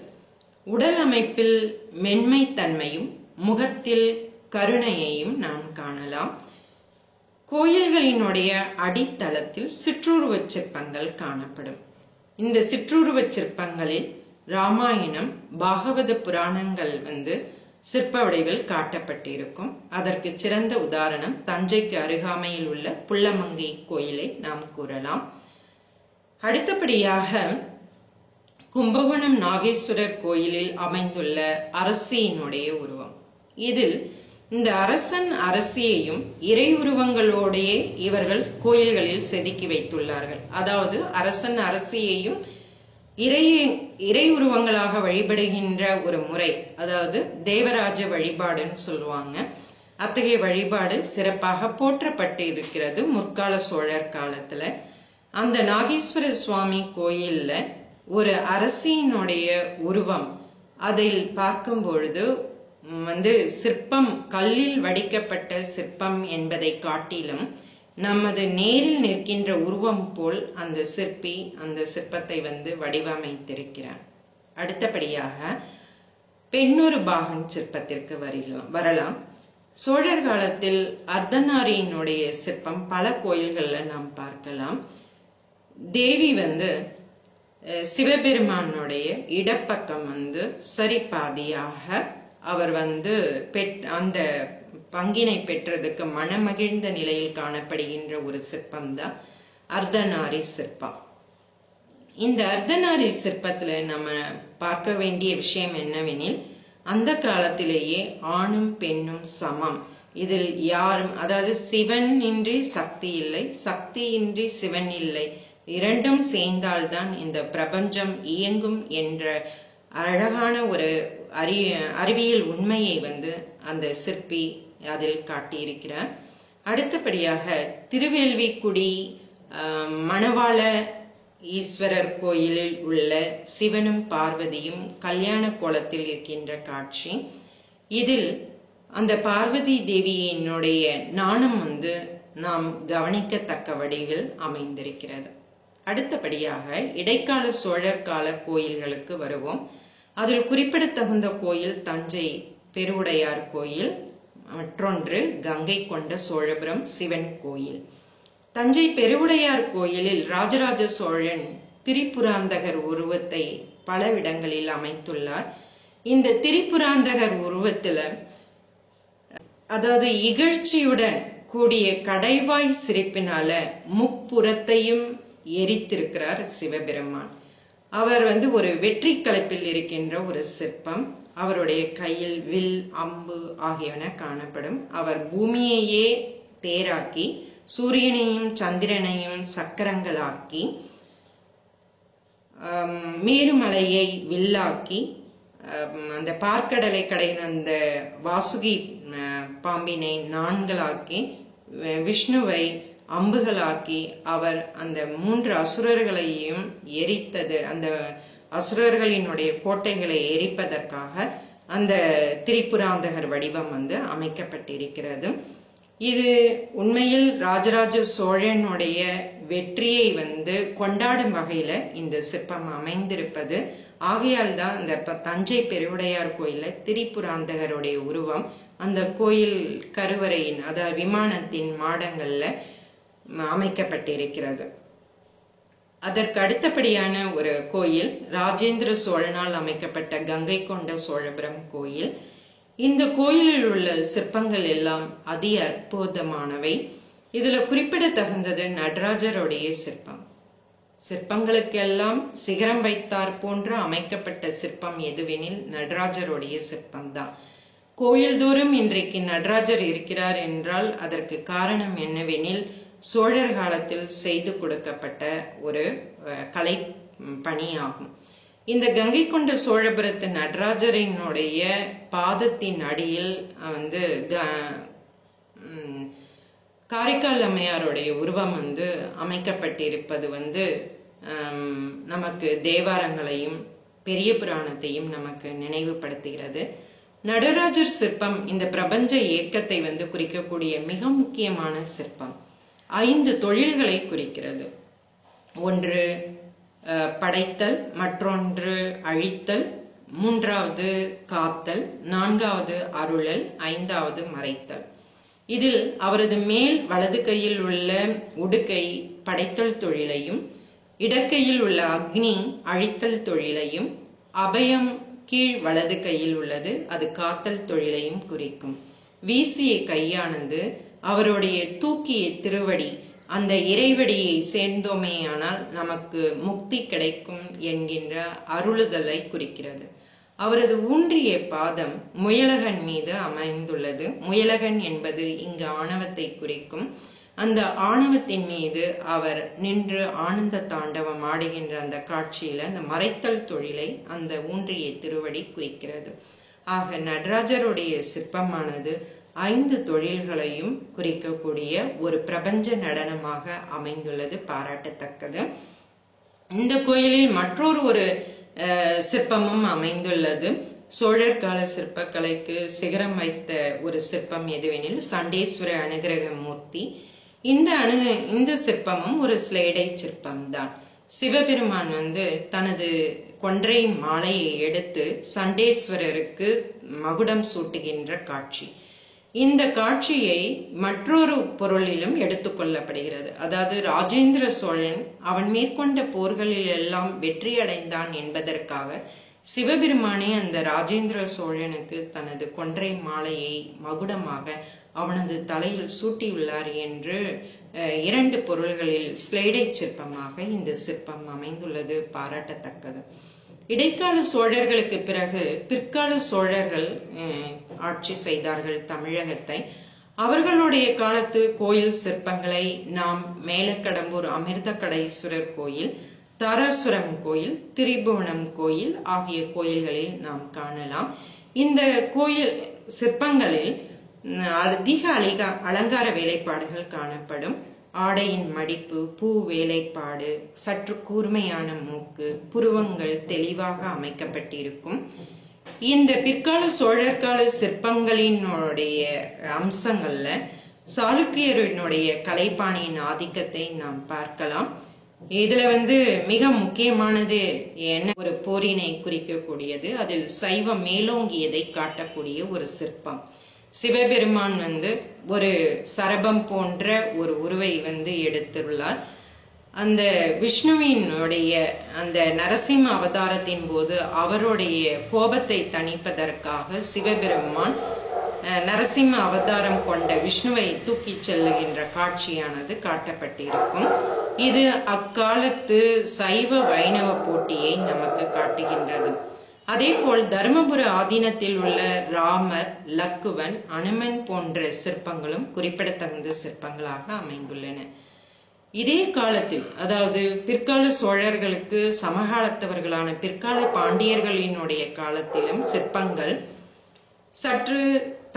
உடல் அமைப்பில் மென்மைத்தன்மையும் முகத்தில் கருணையையும் நாம் காணலாம். கோயில்களினுடைய அடித்தளத்தில் சிற்றுருவச் சிற்பங்கள் காணப்படும். இந்த சிற்றுருவச் சிற்பங்களில் ராமாயணம், பாகவத புராணங்கள் சிற்ப வடிவில் காட்டப்பட்டிருக்கும். அதற்கு சிறந்த உதாரணம் தஞ்சைக்கு அருகாமையில் உள்ள புள்ளமங்கை கோயிலை நாம் கூறலாம். அடுத்தபடியாக கும்பகோணம் நாகேஸ்வரர் கோயிலில் அமைந்துள்ள அரசியினுடைய உருவம். இதில் இந்த அரசன் அரசியையும் இறை உருவங்களோடையே இவர்கள் கோயில்களில் செதுக்கி வைத்துள்ளார்கள். அதாவது அரசன் அரசியையும் இறை உருவங்களாக வழிபடுகின்ற ஒரு முறை, அதாவது தேவராஜ வழிபாடுன்னு சொல்லுவாங்க. அத்தகைய வழிபாடு சிறப்பாக போற்றப்பட்டு இருக்கிறது முற்கால சோழர் காலத்துல. அந்த நாகேஸ்வர சுவாமி கோயில்ல ஒரு அரசியினுடைய உருவம் அதில் பார்க்கும் பொழுது சிற்பம் கல்லில் வடிக்கப்பட்ட சிற்பம் என்பதை காட்டிலும் நமது நேரில் நிற்கின்ற உருவம் போல் அந்த சிற்பி அந்த சிற்பத்தை வடிவமைத்திருக்கிறார். அடுத்தபடியாக பெண்ணொரு பாகன் சிற்பத்திற்கு வரலாம். சோழர் காலத்தில் அர்த்தநாரியினுடைய சிற்பம் பல கோயில்கள்ல நாம் பார்க்கலாம். தேவி சிவபெருமானுடைய இடப்பக்கம் சரிபாதியாக அவர் அந்த பங்கினை பெற்றதுக்கு மனமகிழ்ந்த நிலையில் காணப்படுகின்ற ஒரு சிற்பம் தான் அர்த்தநாரி சிற்பம். இந்த அர்த்தநாரி சிற்பத்துல நம்ம பார்க்க வேண்டிய விஷயம் என்னவெனில், அந்த காலத்திலேயே ஆணும் பெண்ணும் சமம். இதில் யாரும், அதாவது சிவன் இன்றி சக்தி இல்லை, சக்தி இன்றி சிவன் இல்லை, இரண்டும் சேர்ந்தால்தான் இந்த பிரபஞ்சம் இயங்கும் என்ற அழகான ஒரு அறிவியல் உண்மையை அந்த சிற்பி அதில் காட்டியிருக்கிறார். அடுத்தபடியாக திருவேல்விக்குடி மணவாள ஈஸ்வரர் கோயிலில் உள்ள சிவனும் பார்வதியும் கல்யாண கோலத்தில் இருக்கின்ற காட்சி. இதில் அந்த பார்வதி தேவியினுடைய நாணம் நாம் கவனிக்கத்தக்க வடிவில் அமைந்திருக்கிறது. அடுத்தபடியாக இடைக்கால சோழர் கால கோயில்களுக்கு வருவோம். அதில் குறிப்பிடத்தகுந்த கோயில் தஞ்சை பெருவுடையார் கோயில், மற்றொன்று கங்கை கொண்ட சோழபுரம் சிவன் கோயில். தஞ்சை பெருவுடையார் கோயிலில் ராஜராஜ சோழன் திரிபுராந்தகர் உருவத்தை பல இடங்களில் அமைத்துள்ளார். இந்த திரிபுராந்தகர் உருவத்துல அதாவது இகழ்ச்சியுடன் கூடிய கடைவாய் சிரிப்பினால முப்புறத்தையும் எரித்திருக்கிறார் சிவபெருமான். அவர் ஒரு வெற்றி கலப்பில் இருக்கின்ற ஒரு சிற்பம். அவருடைய கையில் வில், அம்பு ஆகியவன காணப்படும். அவர் பூமியையே தேராக்கி சூரியனையும் சந்திரனையும் சக்கரங்களாக்கி மேருமலையை வில்லாக்கி அந்த பார்க்கடலை கடையின் அந்த வாசுகி பாம்பினை நான்களாக்கி விஷ்ணுவை அம்புகளாக்கி அவர் அந்த 3 அசுரர்களையும் எரித்தது, அந்த அசுரர்களினுடைய கோட்டைகளை எரிப்பதற்காக அந்த திரிபுராந்தகர் வடிவம் வந்து அமைக்கப்பட்டிருக்கிறது. இது உண்மையில் ராஜராஜ சோழனுடைய வெற்றியை வந்து கொண்டாடும் வகையில இந்த சிற்பம் அமைந்திருப்பது. ஆகையால் தான் இந்த தஞ்சை பெருவுடையார் கோயில திரிபுராந்தகருடைய உருவம் அந்த கோயில் கருவறையின் அதாவது விமானத்தின் மாடங்கள்ல அமைக்கப்பட்டிருக்கிறது. அதற்கு அடுத்தபடியான ஒரு கோயில் ராஜேந்திர சோழனால் அமைக்கப்பட்ட கங்கை கொண்ட சோழபுரம் கோயில். இந்த கோயிலில் உள்ள சிற்பங்கள் எல்லாம் அதி அற்புதமானவை. இதுல குறிப்பிடத்தகுந்தது நடராஜருடைய சிற்பம். சிற்பங்களுக்கெல்லாம் சிகரம் வைத்தார் போன்று அமைக்கப்பட்ட சிற்பம் எதுவெனில் நடராஜருடைய சிற்பம் தான். கோயில்தோறும் இன்றைக்கு நடராஜர் இருக்கிறார் என்றால் அதற்கு காரணம் என்னவெனில் சோழர் காலத்தில் செய்து கொடுக்கப்பட்ட ஒரு கலை பணியாகும். இந்த கங்கை கொண்ட சோழபுரத்து நடராஜரினுடைய பாதத்தின் அடியில் வந்து காரைக்கால் அம்மையாருடைய உருவம் வந்து அமைக்கப்பட்டிருப்பது வந்து நமக்கு தேவாரங்களையும் பெரிய புராணத்தையும் நமக்கு நினைவுபடுத்துகிறது. நடராஜர் சிற்பம் இந்த பிரபஞ்ச இயக்கத்தை வந்து குறிக்கக்கூடிய மிக முக்கியமான சிற்பம். 5 தொழில்களை குறிக்கிறது. ஒன்று படைத்தல், மற்றொன்று அழித்தல், 3வது காத்தல், 4வது அருளல், 5வது மறைத்தல். இதில் அவரது மேல் வலது கையில் உள்ள உடுக்கை படைத்தல் தொழிலையும், இடக்கையில் உள்ள அக்னி அழித்தல் தொழிலையும், அபயம் கீழ் வலது கையில் உள்ளது அது காத்தல் தொழிலையும் குறிக்கும். வீசிய கையானது அவருடைய தூக்கிய திருவடி, அந்த இறைவடியை சேர்ந்தோமேயானால் நமக்கு முக்தி கிடைக்கும் என்கின்ற அருளுதலை குறிக்கிறது. அவரது ஊன்றிய பாதம் முயலகன் மீது அமைந்துள்ளது. முயலகன் என்பது இங்கு ஆணவத்தை குறிக்கும். அந்த ஆணவத்தின் மீது அவர் நின்று ஆனந்த தாண்டவம் ஆடுகின்ற அந்த காட்சியில அந்த மறைத்தல் தொழிலை அந்த ஊன்றிய திருவடி குறிக்கிறது. ஆக நடராஜருடைய சிற்பமானது 5 தொழில்களையும் குறிக்கக்கூடிய ஒரு பிரபஞ்ச நடனமாக அமைந்துள்ளது, பாராட்டத்தக்கது. இந்த கோயிலில் மற்றொரு சிற்பமும் அமைந்துள்ளது. சோழர் கால சிற்பக்கலைக்கு சிகரம் வைத்த ஒரு சிற்பம் எதுவெனில் சண்டேஸ்வர அனுகிரக மூர்த்தி. இந்த சிற்பமும் ஒரு ஸ்லேடை சிற்பம் தான். சிவபெருமான் வந்து தனது கொன்றை மாலையை எடுத்து சண்டேஸ்வரருக்கு மகுடம் சூட்டுகின்ற காட்சி. இந்த காட்சியை மற்றொரு பொருளிலும் எடுத்துக்கொள்ளப்படுகிறது. அதாவது ராஜேந்திர சோழன் அவன் மேற்கொண்ட போர்களில் எல்லாம் வெற்றி அடைந்தான் என்பதற்காக சிவபெருமானே அந்த ராஜேந்திர சோழனுக்கு தனது கொன்றை மாலையை மகுடமாக அவனது தலையில் சூட்டியுள்ளார் என்று 2 பொருள்களில் ஸ்லேடை சிற்பமாக இந்த சிற்பம் அமைந்துள்ளது, பாராட்டத்தக்கது. இடைக்கால சோழர்களுக்கு பிறகு பிற்கால சோழர்கள் ஆட்சி செய்தார்கள் தமிழகத்தை. அவர்களுடைய காலத்து கோயில் சிற்பங்களை நாம் மேலக்கடம்பூர் அமிர்தகடேஸ்வரர் கோயில், தாராசுரம் கோயில், திரிபுவனம் கோயில் ஆகிய கோயில்களில் நாம் காணலாம். இந்த கோயில் சிற்பங்களில் அதிக அலங்கார வேலைப்பாடுகள் காணப்படும். ஆடையின் மடிப்பு, பூ வேலைப்பாடு, சற்று கூர்மையான மூக்கு, புருவங்கள் தெளிவாக அமைக்கப்பட்டிருக்கும். இந்த பிற்கால சோழர்கால சிற்பங்களினுடைய அம்சங்கள்ல சாளுக்கியரினுடைய கலைப்பாணியின் ஆதிக்கத்தை நாம் பார்க்கலாம். இதுல மிக முக்கியமானது என்ன, ஒரு போரினை குறிக்கக்கூடியது, அதில் சைவம் மேலோங்கியதை காட்டக்கூடிய ஒரு சிற்பம். சிவபெருமான் ஒரு சரபம் போன்ற ஒரு உருவை எடுத்துள்ளார். அந்த விஷ்ணுவினுடைய அந்த நரசிம்ம அவதாரத்தின் போது அவருடைய கோபத்தை தணிப்பதற்காக சிவபெருமான் நரசிம்ம அவதாரம் கொண்ட விஷ்ணுவை தூக்கி செல்லுகின்ற காட்சியானது காட்டப்பட்டிருக்கும். இது அக்காலத்து சைவ வைணவ போட்டியை நமக்கு காட்டுகின்றது. அதே போல் தர்மபுர ஆதீனத்தில் உள்ள ராமர், லக்குவன், அனுமன் போன்ற சிற்பங்களும் குறிப்பிடத்தகுந்த சிற்பங்களாக அமைந்துள்ளன. இதே காலத்தில், அதாவது பிற்கால சோழர்களுக்கு சமகாலத்தவர்களான பிற்கால பாண்டியர்களினுடைய காலத்திலும் சிற்பங்கள் சற்று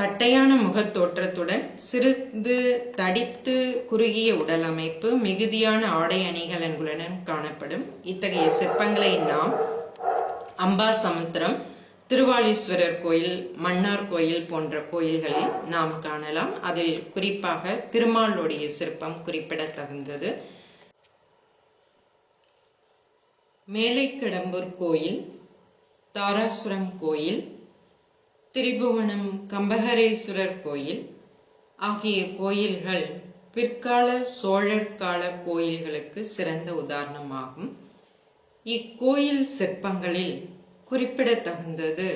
தட்டையான முகத்தோற்றத்துடன் சிறிது தடித்து குறுகிய உடல் அமைப்பு, மிகுதியான ஆடை அணிகலன்களுடன் காணப்படும். இத்தகைய சிற்பங்களை நாம் அம்பாசமுத்திரம், திருவாலீஸ்வரர் கோயில், மன்னார் கோயில் போன்ற கோயில்களில் நாம் காணலாம். அதில் குறிப்பாக திருமாலுடைய சிற்பம் குறிப்பிடத்தகுந்தது. மேலைக்கடம்பூர் கோயில், தாராசுரம் கோயில், திரிபுவனம் கம்பகரேஸ்வரர் கோயில் ஆகிய கோயில்கள் பிற்கால சோழர் கால கோயில்களுக்கு சிறந்த உதாரணமாகும். இக்கோயில் சிற்பங்களில் குறிப்பிடத்தகுந்தது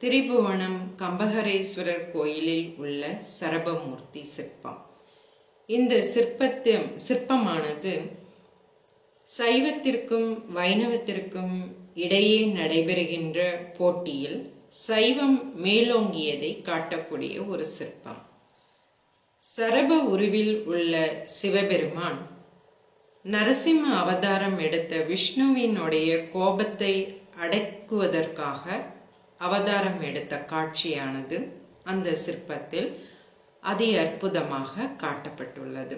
திரிபுவனம் கம்பகரேஸ்வரர் கோயிலில் உள்ள சரபமூர்த்தி சிற்பம். இந்த சிற்பமானது சைவத்திற்கும் வைணவத்திற்கும் இடையே நடைபெறுகின்ற போட்டியில் சைவம் மேலோங்கியதை காட்டக்கூடிய ஒரு சிற்பம். சரப உருவில் உள்ள சிவபெருமான் நரசிம்ம அவதாரம் எடுத்த விஷ்ணுவினுடைய கோபத்தை அடக்குவதற்காக அவதாரம் எடுத்த காட்சியானது அந்த சிற்பத்தில் அதி அற்புதமாக காட்டப்பட்டுள்ளது.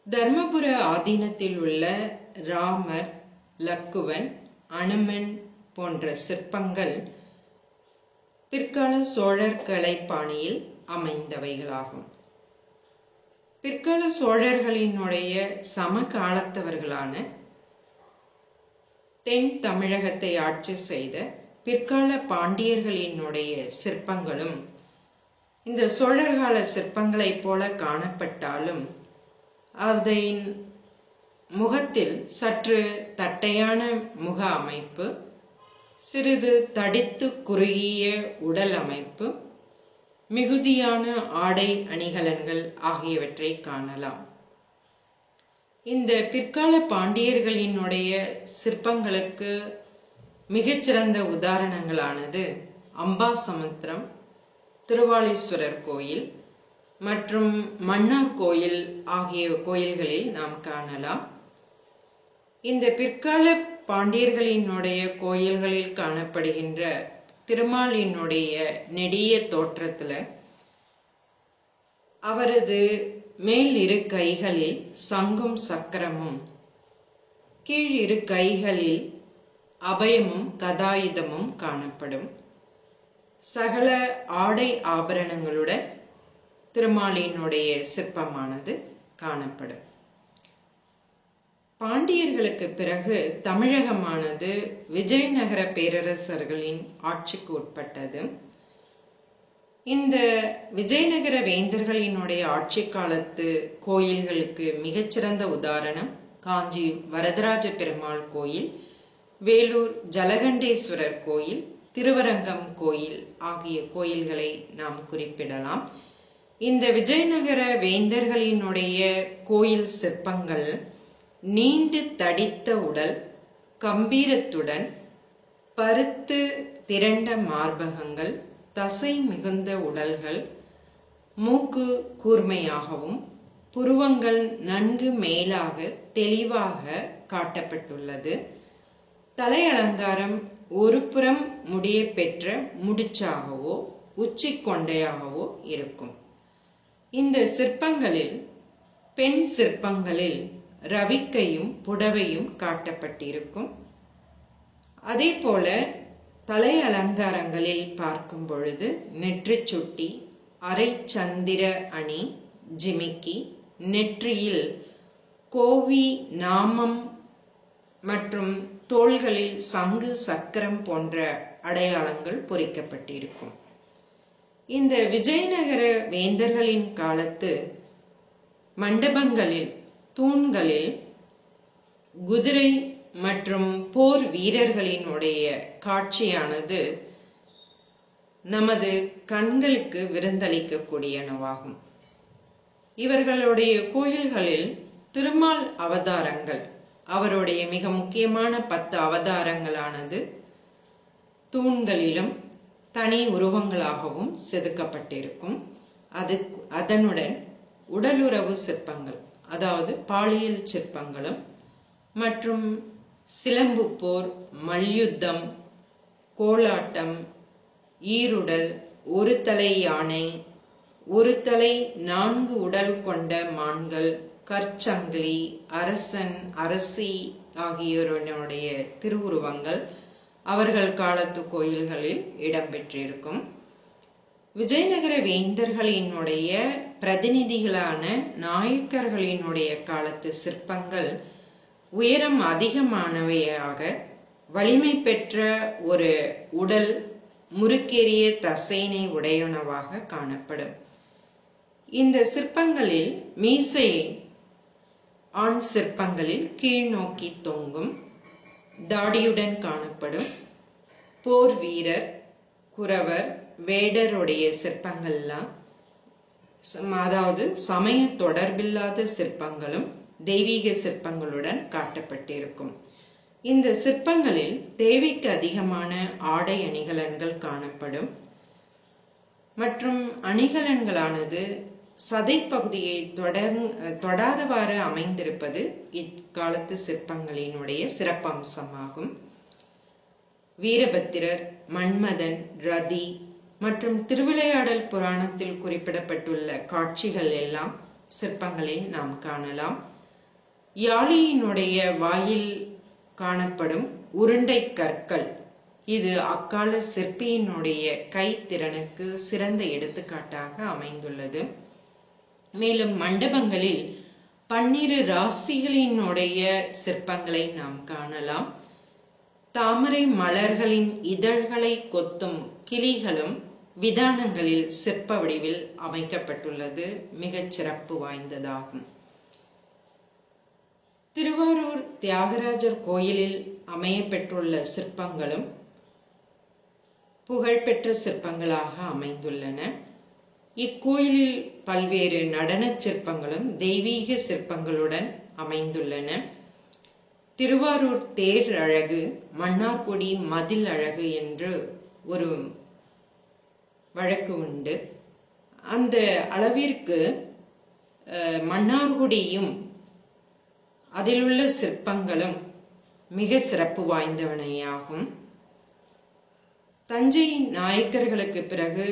தர்மபுர ஆதீனத்தில் உள்ள ராமர், லக்குவன், அனுமன் போன்ற சிற்பங்கள் பிற்கால சோழர் கலைப்பாணியில் அமைந்தவைகளாகும். பிற்கால சோழர்களினுடைய சமகாலத்தவர்களான தென் தமிழகத்தை ஆட்சி செய்த பிற்கால பாண்டியர்களினுடைய சிற்பங்களும் இந்த சோழர்கால சிற்பங்களைப் போல காணப்பட்டாலும் அதன் முகத்தில் சற்று தட்டையான முக அமைப்பு, சிறிது தடித்து குறுகிய உடல் அமைப்பு, மிகுதியான ஆடை அணிகலன்கள் ஆகியவற்றை காணலாம். இந்த பிற்கால பாண்டியர்களினுடைய சிற்பங்களுக்கு மிகச்சிறந்த உதாரணங்களானது அம்பாசமுத்திரம், திருவாலீஸ்வரர் கோயில் மற்றும் மன்னார் கோயில் ஆகிய கோயில்களில் நாம் காணலாம். இந்த பிற்கால பாண்டியர்களினுடைய கோயில்களில் காணப்படுகின்ற திருமாலினுடைய நெடிய தோற்றத்துல அவரது மேல் இரு கைகளில் சங்கும் சக்கரமும், கீழ் இரு கைகளில் அபயமும் கதாயுதமும் காணப்படும். சகல ஆடை ஆபரணங்களுடன் திருமாலினுடைய சிற்பமானது காணப்படும். பாண்டியர்களுக்கு பிறகு தமிழகமானது விஜயநகர பேரரசர்களின் ஆட்சிக்கு உட்பட்டது. இந்த விஜயநகர வேந்தர்களினுடைய ஆட்சி காலத்து கோயில்களுக்கு மிகச்சிறந்த உதாரணம் காஞ்சி வரதராஜ பெருமாள் கோயில், வேலூர் ஜலகண்டேஸ்வரர் கோயில், திருவரங்கம் கோயில் ஆகிய கோயில்களை நாம் குறிப்பிடலாம். இந்த விஜயநகர வேந்தர்களினுடைய கோயில் சிற்பங்கள் நீண்டு தடித்த உடல், கம்பீரத்துடன் பருத்து திரண்ட மார்பகங்கள், தசை மிகுந்த உடல்கள், மூக்கு கூர்மையாகவும் புருவங்கள் நன்கு மேலாக தெளிவாக காட்டப்பட்டுள்ளது. தலை அலங்காரம் ஒரு புறம் முடிய பெற்ற முடிச்சாகவோ உச்சி கொண்டையாகவோ இருக்கும். இந்த சிற்பங்களில் பெண் சிற்பங்களில் ரவிக்கையும் புடவையும் காட்டப்பட்டிருக்கும். அதே போல தலை அலங்காரங்களில் பார்க்கும் பொழுது நெற்றிச் சுட்டி, அரை சந்திர அணி, ஜிமிக்கி, நெற்றியில் கோவி நாமம் மற்றும் தோள்களில் சங்கு சக்கரம் போன்ற அடையாளங்கள் பொறிக்கப்பட்டிருக்கும். இந்த விஜயநகர வேந்தர்களின் காலத்து மண்டபங்களில் தூண்களில் குதிரை மற்றும் போர் வீரர்களினுடைய காட்சியானது நமது கண்களுக்கு விருந்தளிக்கக்கூடியனவாகும். இவர்களுடைய கோயில்களில் திருமால் அவதாரங்கள், அவருடைய மிக முக்கியமான 10 அவதாரங்களானது தூண்களிலும் தனி உருவங்களாகவும் செதுக்கப்பட்டிருக்கும். அதனுடன் உடலுறவு சிற்பங்கள், அதாவது பாலியல் சிற்பங்களும் மற்றும் சிலம்பு போர், மல்யுத்தம், கோலாட்டம், ஈருடல், ஒரு தலை யானை, ஒரு தலை 4 உடல் கொண்ட மான்கள், கற்சங்கிலி, அரசன் அரசி ஆகியோருடைய திருவுருவங்கள், அவர்கள் காலத்து கோயில்களில் இடம்பெற்றிருக்கும். விஜயநகர வேந்தர்களினுடைய பிரதிநிதிகளான நாயக்கர்களினுடைய காலத்து சிற்பங்கள் உயரம் அதிகமானவையாக, வலிமை பெற்ற ஒரு உடல், முறுக்கேறிய தசையினை உடையனவாக காணப்படும். இந்த சிற்பங்களில் மீசை ஆண் சிற்பங்களில் கீழ் நோக்கி தொங்கும், தாடியுடன் காணப்படும். போர் வீரர், குறவர், வேடருடைய சிற்பங்கள்லாம், அதாவது சமய தொடர்பில்லாத சிற்பங்களும் தெய்வீக சிற்பங்களுடன் காட்டப்பட்டிருக்கும். இந்த சிற்பங்களில் தேவைக்கு அதிகமான ஆடை அணிகலன்கள் காணப்படும். மற்றும் அணிகலன்களானது சதை பகுதியை தொடாதவாறு அமைந்திருப்பது இக்காலத்து சிற்பங்களினுடைய சிறப்பம்சமாகும். வீரபத்திரர், மன்மதன், ரதி மற்றும் திருவிளையாடல் புராணத்தில் குறிப்பிடப்பட்டுள்ள காட்சிகள் எல்லாம் சிற்பங்களில் நாம் காணலாம். யாழியினுடைய வாயில் காணப்படும் உருண்டை கற்கள், இது அக்கால சிற்பியினுடைய கைத்திறனுக்கு சிறந்த எடுத்துக்காட்டாக அமைந்துள்ளது. மேலும் மண்டபங்களில் 12 ராசிகளினுடைய சிற்பங்களை நாம் காணலாம். தாமரை மலர்களின் இதழ்களை கொத்தும் கிளிகளும் விதானங்களில் சிற்ப வடிவில் அமைக்கப்பட்டுள்ளது மிகச் சிறப்பு வாய்ந்ததாகும். திருவாரூர் தியாகராஜர் கோயிலில் அமையப்பெற்றுள்ள சிற்பங்களும் புகழ்பெற்ற சிற்பங்களாக அமைந்துள்ளன. இக்கோயிலில் பல்வேறு நடன சிற்பங்களும் தெய்வீக சிற்பங்களுடன் அமைந்துள்ளன. திருவாரூர் தேர் அழகு, மன்னார்குடி மதில் அழகு என்று ஒரு வழக்கு உண்டு. அந்த அளவிற்கு மன்னார்குடியும் அதிலுள்ள சிற்பங்களும் மிக சிறப்பு வாய்ந்தவனையாகும். தஞ்சை நாயக்கர்களுக்கு பிறகு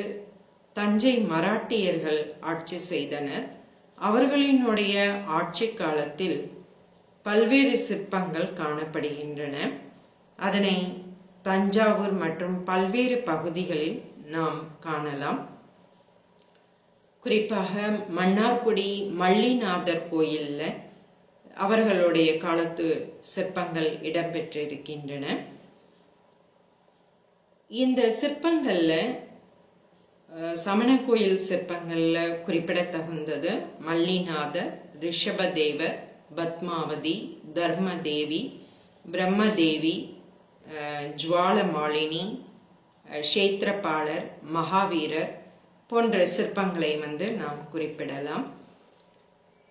தஞ்சை மராட்டியர்கள் ஆட்சி செய்தனர். அவர்களினுடைய ஆட்சி காலத்தில் பல்வேறு சிற்பங்கள் காணப்படுகின்றன. அதனை தஞ்சாவூர் மற்றும் பல்வேறு பகுதிகளில் நாம் காணலாம். குறிப்பாக மன்னார்குடி மல்லிநாதர் கோயில்ல அவர்களுடைய காலத்து சிற்பங்கள் இடம்பெற்றிருக்கின்றன. இந்த சிற்பங்கள்ல சமண கோயில் சிற்பங்கள்ல குறிப்பிடத்தகுந்தது மல்லிநாதர், ரிஷபதேவர், பத்மாவதி, தர்மதேவி, பிரம்மதேவி, ஜுவாலமாலினி, க்ஷேத்திரபாலர், மகாவீரர் போன்ற சிற்பங்களை நாம் குறிப்பிடலாம்.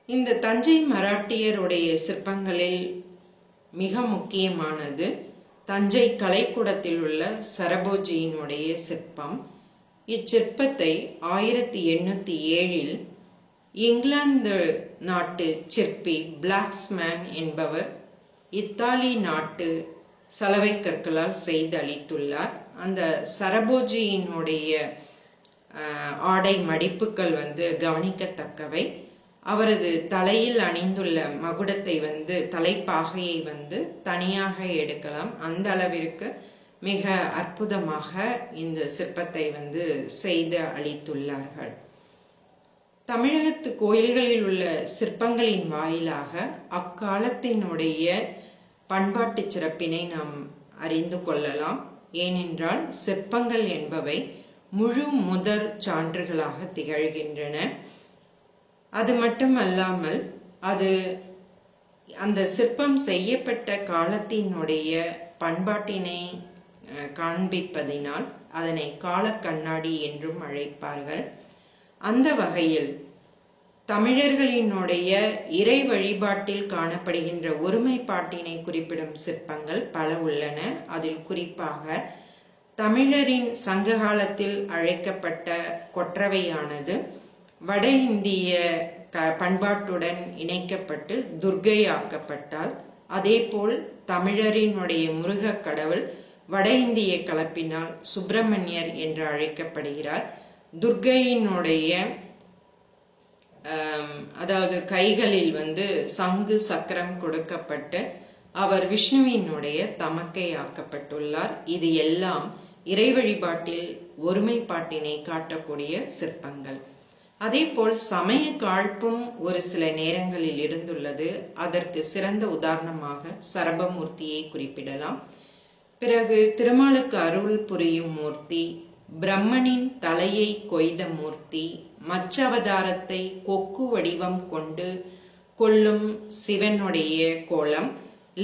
இந்த தஞ்சை மராட்டியருடைய சிற்பங்களில் மிக முக்கியமானது தஞ்சை கலைக்கூடத்தில் உள்ள சரபோஜியினுடைய சிற்பம். இச்சிற்பத்தை 1807 இங்கிலாந்து நாட்டு சிற்பி பிளாக்ஸ்மேன் என்பவர் இத்தாலி நாட்டு சலவை கற்களால் செய்து அளித்துள்ளார். அந்த சரபோஜியினுடைய ஆடை மடிப்புகள் கவனிக்கத்தக்கவை. அவரது தலையில் அணிந்துள்ள மகுடத்தை தலைப்பாகையை தனியாக எடுக்கலாம். அந்த அளவிற்கு மிக அற்புதமாக இந்த சிற்பத்தை செய்து அளித்துள்ளார்கள். தமிழகத்து கோயில்களில் உள்ள சிற்பங்களின் வாயிலாக அக்காலத்தினுடைய பண்பாட்டு சிறப்பினை நாம் அறிந்து கொள்ளலாம். ஏனென்றால் சிற்பங்கள் என்பவை முழு முதற் சான்றுகளாக திகழ்கின்றன. அது மட்டுமல்லாமல் அது அந்த சிற்பம் செய்யப்பட்ட காலத்தினுடைய பண்பாட்டினை காண்பிப்பதினால் அதனை கால கண்ணாடி என்றும் அழைப்பார்கள். அந்த வகையில் தமிழர்களினுடைய இறை வழிபாட்டில் காணப்படுகின்ற ஒருமைப்பாட்டினை குறிப்பிடும் சிற்பங்கள் பல உள்ளன. அதில் குறிப்பாக தமிழரின் சங்ககாலத்தில் அழைக்கப்பட்ட கொற்றவையானது வட இந்திய பண்பாட்டுடன் இணைக்கப்பட்டு துர்க்கையாக்கப்பட்டால், அதேபோல் தமிழரினுடைய முருக கடவுள் வட இந்திய கலப்பினால் சுப்பிரமணியர் என்று அழைக்கப்படுகிறார். துர்க்கையினுடைய அதாவது கைகளில் சங்கு சக்கரம் கொடுக்கப்பட்டு அவர் விஷ்ணுவினுடைய தமக்கை ஆக்கப்பட்டுள்ளார். இது எல்லாம் இறை வழிபாட்டில் ஒருமைப்பாட்டினை காட்டக்கூடிய சிற்பங்கள். அதேபோல் சமய காழ்ப்பும் ஒரு சில நேரங்களில் இருந்துள்ளது. அதற்கு சிறந்த உதாரணமாக சரபமூர்த்தியை குறிப்பிடலாம். பிறகு திருமாலுக்கு அருள் புரியும் மூர்த்தி, பிரம்மனின் தலையை கொய்த மூர்த்தி, மச்சவதாரத்தை கொக்கு வடிவம் கொண்டு கொள்ளும் சிவனுடைய கோலம்,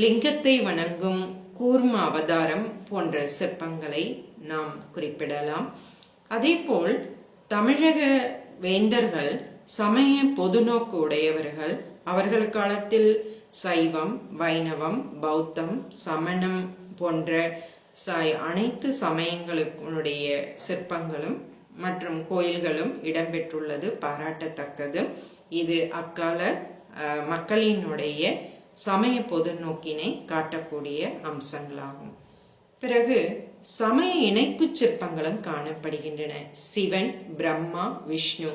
லிங்கத்தை வணங்கும் கூர்ம அவதாரம் போன்ற சிற்பங்களை நாம் குறிப்பிடலாம். அதேபோல் தமிழக வேந்தர்கள் சமய பொதுநோக்கு உடையவர்கள். அவர்கள் காலத்தில் சைவம், வைணவம், பௌத்தம், சமணம் போன்ற அனைத்து சமயங்களுடைய சிற்பங்களும் மற்றும் கோயில்களும் இடம்பெற்றுள்ளது பாராட்டத்தக்கது. இது அக்கால மக்களினுடைய சமய பொது நோக்கினை காட்டக்கூடிய அம்சங்களாகும். பிறகு சமய இணைப்பு சிற்பங்களும் காணப்படுகின்றன. சிவன், பிரம்மா, விஷ்ணு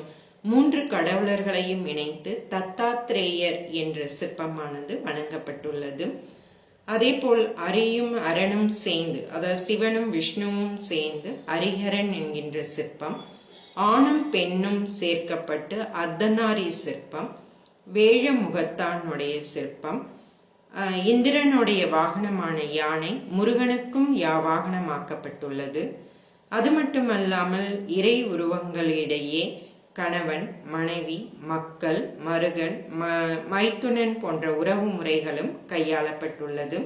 3 கடவுளர்களையும் இணைத்து தத்தாத்ரேயர் என்ற சிற்பமானது வணங்கப்பட்டுள்ளது. அதேபோல் அரியும் அரணும் சேர்ந்து, அதாவது சிவனும் விஷ்ணுவும் சேர்ந்து ஹரிஹரன் என்கின்ற சிற்பம், ஆணும் பெண்ணும் சேர்க்கப்பட்டு அர்த்தநாரி சிற்பம், வேழ முகத்தானுடைய சிற்பம், இந்திரனுடைய வாகனமான யானை முருகனுக்கும் வாகனமாக்கப்பட்டுள்ளது. அது மட்டுமல்லாமல் இறை உருவங்களிடையே கணவன், மனைவி, மக்கள், மருகன், மைத்துனன் போன்ற உறவு முறைகளும் கையாளப்பட்டுள்ளது.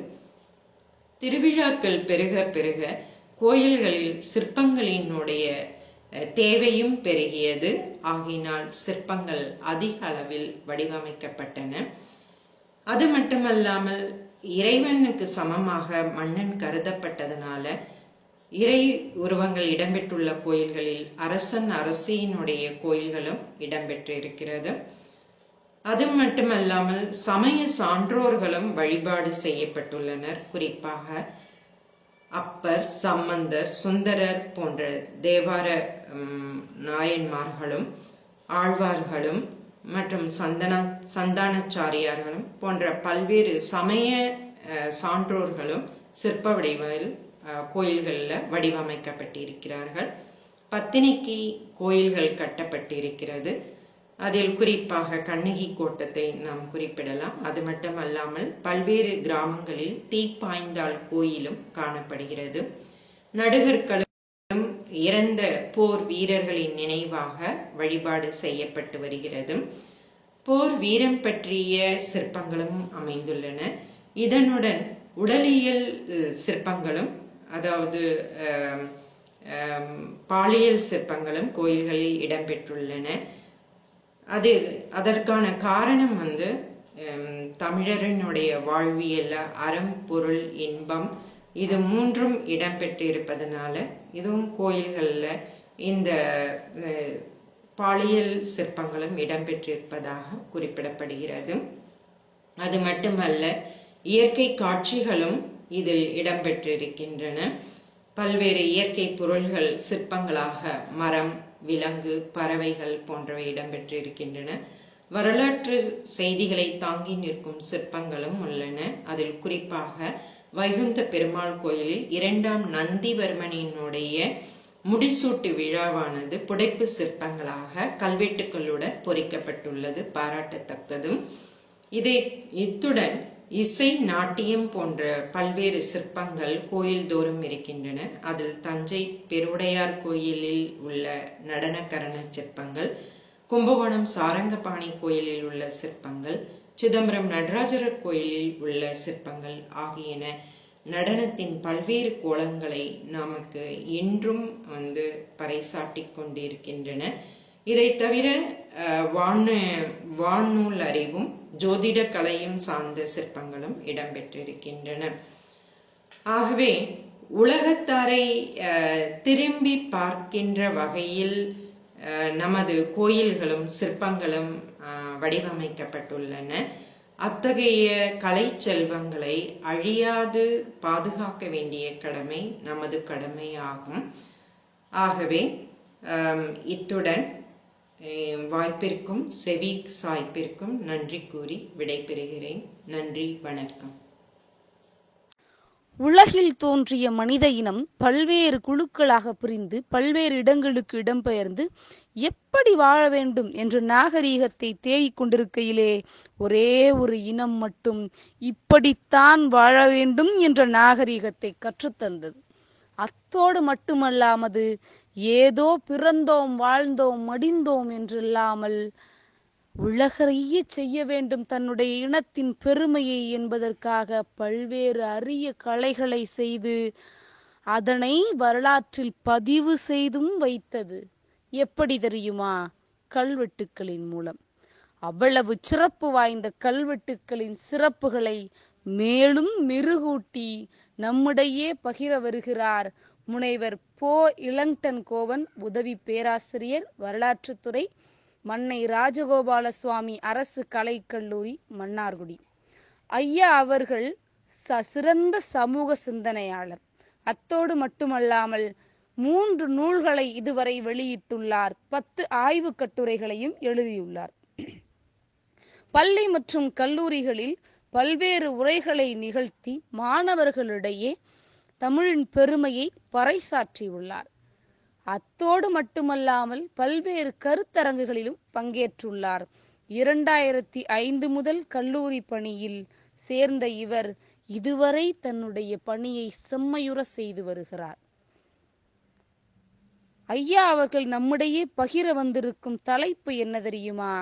திருவிழாக்கள் பெருக பெருக கோயில்களில் சிற்பங்களினுடைய தேவையும் பெருகியது. ஆகினால் சிற்பங்கள் அதிக அளவில் வடிவமைக்கப்பட்டன. அது மட்டுமல்லாமல் இறைவனுக்கு சமமாக மன்னன் கருதப்பட்டதனால இறை உருவங்கள் இடம்பெற்றுள்ள கோயில்களில் அரசன் அரசியினுடைய கோயில்களும் இடம்பெற்று இருக்கிறது. அது மட்டுமல்லாமல் சமய சான்றோர்களும் வழிபாடு செய்யப்பட்டுள்ளனர். குறிப்பாக அப்பர், சம்பந்தர், சுந்தரர் போன்ற தேவார நாயன்மார்களும் ஆழ்வார்களும் மற்றும் சந்தானாச்சாரியார்களும் போன்ற பல்வேறு சமய சான்றோர்களும் சிற்ப வடிவில் கோயில்களில் வடிவமைக்கப்பட்டிருக்கிறார்கள். பத்தினிக்கு கோயில்கள் கட்டப்பட்டிருக்கிறது. அதில் குறிப்பாக கண்ணகி கோட்டத்தை நாம் குறிப்பிடலாம். அது மட்டுமல்லாமல் பல்வேறு கிராமங்களில் தீப்பாய்ந்தாள் கோயிலும் காணப்படுகிறது. நடுகர்களும் இறந்த போர் வீரர்களின் நினைவாக வழிபாடு செய்யப்பட்டு வருகிறது. போர் வீரம் பற்றிய சிற்பங்களும் அமைந்துள்ளன. இதனுடன் உடலியல் சிற்பங்களும், அதாவது பாலியல் சிற்பங்களும் கோயில்களில் இடம்பெற்றுள்ளன. அதற்கான காரணம் தமிழரினுடைய வாழ்வியல்ல அறம், பொருள், இன்பம் இது 3ம் இடம்பெற்று இருப்பதனால இதுவும் கோயில்கள்ல இந்த பாலியல் சிற்பங்களும் இடம்பெற்றிருப்பதாக குறிப்பிடப்படுகிறது. அது மட்டுமல்ல, இயற்கை காட்சிகளும் இதில் இடம்பெற்றிருக்கின்றன. பல்வேறு இயற்கை பொருள்கள் சிற்பங்களாக மரம், விலங்கு, பறவைகள் போன்றவை இடம்பெற்றிருக்கின்றன. வரலாற்று செய்திகளை தாங்கி நிற்கும் சிற்பங்களும் உள்ளன. அதில் குறிப்பாக வைகுந்த பெருமாள் கோயிலில் 2ஆம் நந்திவர்மனினுடைய முடிசூட்டு விழாவானது புடைப்பு சிற்பங்களாக கல்வெட்டுக்களுடன் பொறிக்கப்பட்டுள்ளது, பாராட்டத்தக்கதும். இத்துடன் இசை, நாட்டியம் போன்ற பல்வேறு சிற்பங்கள் கோயில் தோறும் இருக்கின்றன. அதில் தஞ்சை பெருவுடையார் கோயிலில் உள்ள நடனக்கரண சிற்பங்கள், கும்பகோணம் சாரங்கபாணி கோயிலில் உள்ள சிற்பங்கள், சிதம்பரம் நடராஜர் கோயிலில் உள்ள சிற்பங்கள் ஆகியன நடனத்தின் பல்வேறு கோலங்களை நமக்கு இன்றும் பறைசாட்டி கொண்டிருக்கின்றன. இதை தவிர வானூல் அறிவும் ஜோதிட கலையும் சார்ந்த சிற்பங்களும் இடம்பெற்றிருக்கின்றன. ஆகவே உலகத்தாரை திரும்பி பார்க்கின்ற வகையில் நமது கோயில்களும் சிற்பங்களும் வடிவமைக்கப்பட்டுள்ளன. அத்தகைய கலை செல்வங்களை அழியாது பாதுகாக்க வேண்டிய கடமை நமது கடமையாகும். ஆகவே இத்துடன் வாய்ப்பிற்கும் செவி சாய்ப்பிற்கும் நன்றி கூறி விடைபெறுகிறேன். நன்றி, வணக்கம்.
உலகில் தோன்றிய மனித இனம் பல்வேறு குழுக்களாக பிரிந்து பல்வேறு இடங்களுக்கு இடம்பெயர்ந்து எப்படி வாழ வேண்டும் என்ற நாகரீகத்தை தேடிக் கொண்டிருக்கையிலே ஒரே ஒரு இனம் மட்டும் இப்படித்தான் வாழ வேண்டும் என்ற நாகரீகத்தை கற்றுத்தந்தது. அத்தோடு மட்டுமல்லாமது ஏதோ பிறந்தோம் வாழ்ந்தோம் மடிந்தோம் என்றில்லாமல் உலகறிய செய்ய வேண்டும் தன்னுடைய இனத்தின் பெருமையை என்பதற்காக பல்வேறு அரிய கலைகளை செய்து அதனை வரலாற்றில் பதிவு செய்தும் வைத்தது. எப்படி தெரியுமா? கல்வெட்டுக்களின் மூலம். அவ்வளவு சிறப்பு வாய்ந்த கல்வெட்டுக்களின் சிறப்புகளை மேலும் மெருகூட்டி நம்முடையே பகிர வருகிறார் முனைவர் போ. இளங்டன் கோவன், உதவி பேராசிரியர், வரலாற்றுத்துறை, மன்னை ராஜகோபால சுவாமி அரசு கலைக்கல்லூரி, மன்னார்குடி. ஐயா அவர்கள் சிறந்த சமூக சிந்தனையாளர். அத்தோடு மட்டுமல்லாமல் 3 நூல்களை இதுவரை வெளியிட்டுள்ளார். 10 ஆய்வு கட்டுரைகளையும் எழுதியுள்ளார். பள்ளி மற்றும் கல்லூரிகளில் பல்வேறு உரைகளை நிகழ்த்தி மாணவர்களிடையே தமிழின் பெருமையை பறைசாற்றியுள்ளார். அத்தோடு மட்டுமல்லாமல் பல்வேறு கருத்தரங்குகளிலும் பங்கேற்றுள்ளார். 2005 முதல் கல்லூரி பணியில் சேர்ந்த இவர் இதுவரை தன்னுடைய பணியை செம்மையுற செய்து வருகிறார். ஐயா அவர்கள் நம்முடையே பகிர வந்திருக்கும் தலைப்பு என்ன தெரியுமா?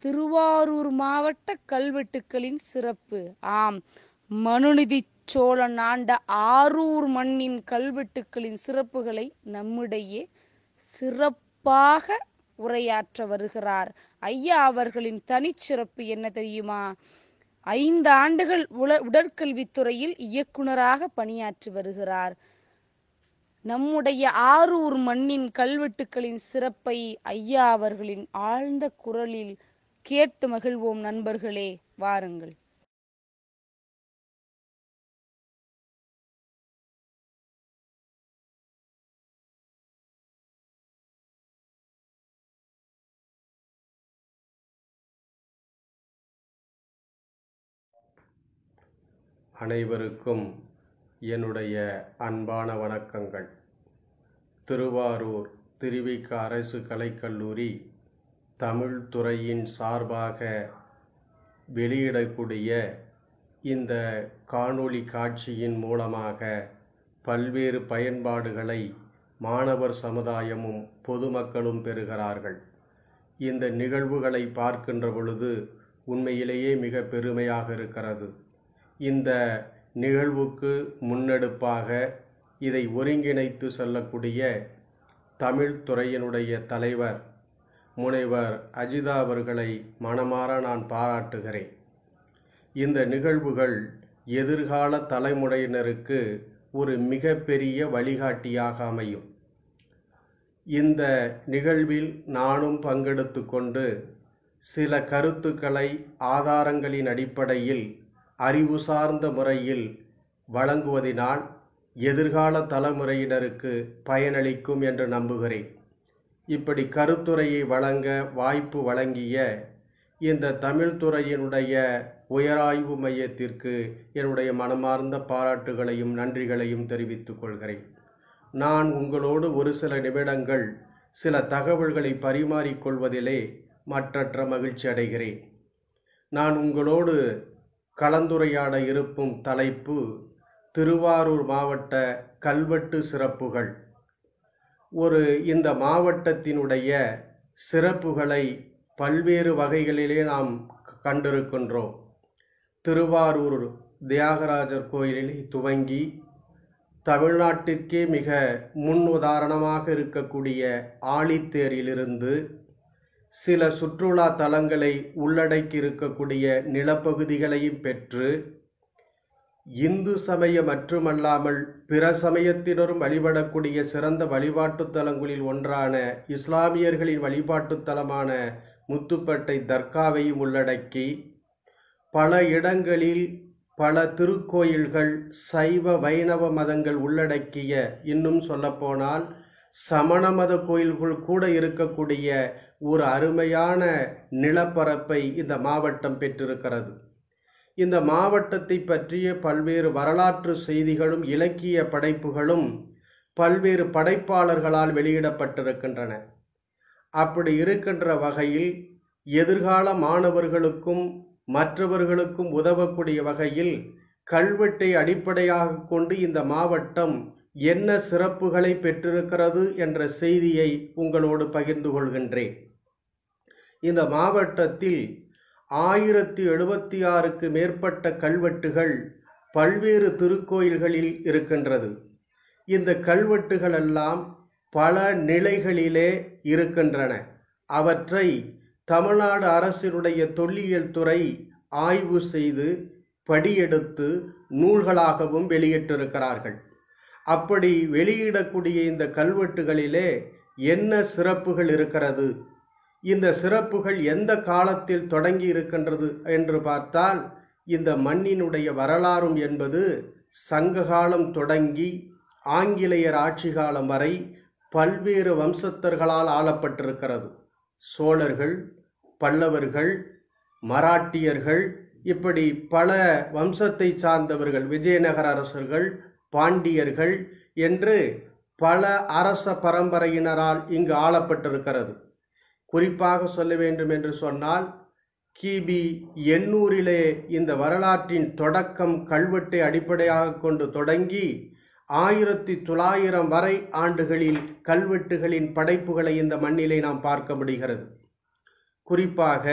திருவாரூர் மாவட்ட கல்வெட்டுக்களின் சிறப்பு. ஆம், மனுநீதி சோழன் ஆண்ட ஆரூர் மண்ணின் கல்வெட்டுக்களின் சிறப்புகளை நம்முடையே சிறப்பாக உரையாற்ற வருகிறார். ஐயா அவர்களின் தனிச்சிறப்பு என்ன தெரியுமா? 5 ஆண்டுகள் உடற்கல்வித்துறையில் இயக்குனராக பணியாற்றி வருகிறார். நம்முடைய ஆரூர் மண்ணின் கல்வெட்டுக்களின் சிறப்பை ஐயா அவர்களின் ஆழ்ந்த குரலில் கேட்டு மகிழ்வோம் நண்பர்களே, வாருங்கள்.
அனைவருக்கும் என்னுடைய அன்பான வணக்கங்கள். திருவாரூர் திருவிக அரசு கலைக்கல்லூரி தமிழ் துறையின் சார்பாக வெளியிடக்கூடிய இந்த காணொளி காட்சியின் மூலமாக பல்வேறு பயன்பாடுகளை மாணவர் சமுதாயமும் பொதுமக்களும் பெறுகிறார்கள். இந்த நிகழ்வுகளை பார்க்கின்ற பொழுது உண்மையிலேயே மிக பெருமையாக இருக்கிறது. இந்த நிகழ்வுக்கு முன்னெடுப்பாக இதை ஒருங்கிணைத்து செல்லக்கூடிய தமிழ் துறையினுடைய தலைவர் முனைவர் அஜிதா அவர்களை மனமாற நான் பாராட்டுகிறேன். இந்த நிகழ்வுகள் எதிர்கால தலைமுறையினருக்கு ஒரு மிகப்பெரிய வழிகாட்டியாக அமையும். இந்த நிகழ்வில் நானும் பங்கெடுத்து கொண்டு சில கருத்துக்களை ஆதாரங்களின் அடிப்படையில் அறிவு சார்ந்த முறையில் வழங்குவதினால் எதிர்கால தலைமுறையினருக்கு பயனளிக்கும் என்று நம்புகிறேன். இப்படி கருத்துரையை வழங்க வாய்ப்பு வழங்கிய இந்த தமிழ் துறையினுடைய உயராய்வு மையத்திற்கு என்னுடைய மனமார்ந்த பாராட்டுகளையும் நன்றிகளையும் தெரிவித்துக் கொள்கிறேன். நான் உங்களோடு ஒரு சில நிமிடங்கள் சில தகவல்களை பரிமாறிக்கொள்வதிலே மற்றற்ற மகிழ்ச்சி அடைகிறேன். நான் உங்களோடு கலந்துரையாட இருக்கும் தலைப்பு திருவாரூர் மாவட்ட கல்வெட்டு சிறப்புகள். இந்த மாவட்டத்தினுடைய சிறப்புகளை பல்வேறு வகைகளிலே நாம் கண்டிருக்கின்றோம். திருவாரூர் தியாகராஜர் கோயிலில் துவங்கி தமிழ்நாட்டிற்கே மிக முன் உதாரணமாக இருக்கக்கூடிய ஆழித்தேரிலிருந்து சில சுற்றுலா தலங்களை உள்ளடக்கி இருக்கக்கூடிய நிலப்பகுதிகளையும் பெற்று இந்து சமயம் மட்டுமல்லாமல் பிற சமயத்தினரும் வழிபடக்கூடிய சிறந்த வழிபாட்டு தலங்களில் ஒன்றான இஸ்லாமியர்களின் வழிபாட்டு தலமான முத்துப்பேட்டை தர்காவையும் உள்ளடக்கி பல இடங்களில் பல திருக்கோயில்கள் சைவ வைணவ மதங்கள் உள்ளடக்கிய, இன்னும் சொல்லப்போனால் சமண மத கோயில்கள் கூட இருக்கக்கூடிய ஒரு அருமையான நிலப்பரப்பை இந்த மாவட்டம் பெற்றிருக்கிறது. இந்த மாவட்டத்தை பற்றிய பல்வேறு வரலாற்று செய்திகளும் இலக்கிய படைப்புகளும் பல்வேறு படைப்பாளர்களால் வெளியிடப்பட்டிருக்கின்றன. அப்படி இருக்கின்ற வகையில் எதிர்கால மாணவர்களுக்கும் மற்றவர்களுக்கும் உதவக்கூடிய வகையில் கல்வெட்டை அடிப்படையாக கொண்டு இந்த மாவட்டம் என்ன சிறப்புகளை பெற்றிருக்கிறது என்ற செய்தியை உங்களோடு பகிர்ந்து கொள்கின்றேன். இந்த மாவட்டத்தில் 1076க்கு மேற்பட்ட கல்வெட்டுகள் பல்வேறு திருக்கோயில்களில் இருக்கின்றது. இந்த கல்வெட்டுகள் எல்லாம் பல நிலைகளிலே இருக்கின்றன. அவற்றை தமிழ்நாடு அரசினுடைய தொல்லியல் துறை ஆய்வு செய்து படியெடுத்து நூல்களாகவும் வெளியிட்டிருக்கிறார்கள். அப்படி வெளியிடக்கூடிய இந்த கல்வெட்டுகளிலே என்ன சிறப்புகள் இருக்கிறது, இந்த சிறப்புகள் எந்த காலத்தில் தொடங்கி இருக்கின்றது என்று பார்த்தால், இந்த மண்ணினுடைய வரலாறும் என்பது சங்க காலம் தொடங்கி ஆங்கிலேயர் ஆட்சி காலம் வரை பல்வேறு வம்சத்தர்களால் ஆளப்பட்டிருக்கிறது. சோழர்கள், பல்லவர்கள், மராட்டியர்கள், இப்படி பல வம்சத்தை சார்ந்தவர்கள், விஜயநகர அரசர்கள், பாண்டியர்கள் என்று பல அரச பரம்பரையினரால் இங்கு ஆளப்பட்டிருக்கிறது. குறிப்பாக சொல்ல வேண்டும் என்று சொன்னால், கிபி 800 இந்த வரலாற்றின் தொடக்கம் கல்வெட்டை அடிப்படையாக கொண்டு தொடங்கி 1900 வரை ஆண்டுகளில் கல்வெட்டுகளின் படைப்புகளை இந்த மண்ணிலே நாம் பார்க்க முடிகிறது. குறிப்பாக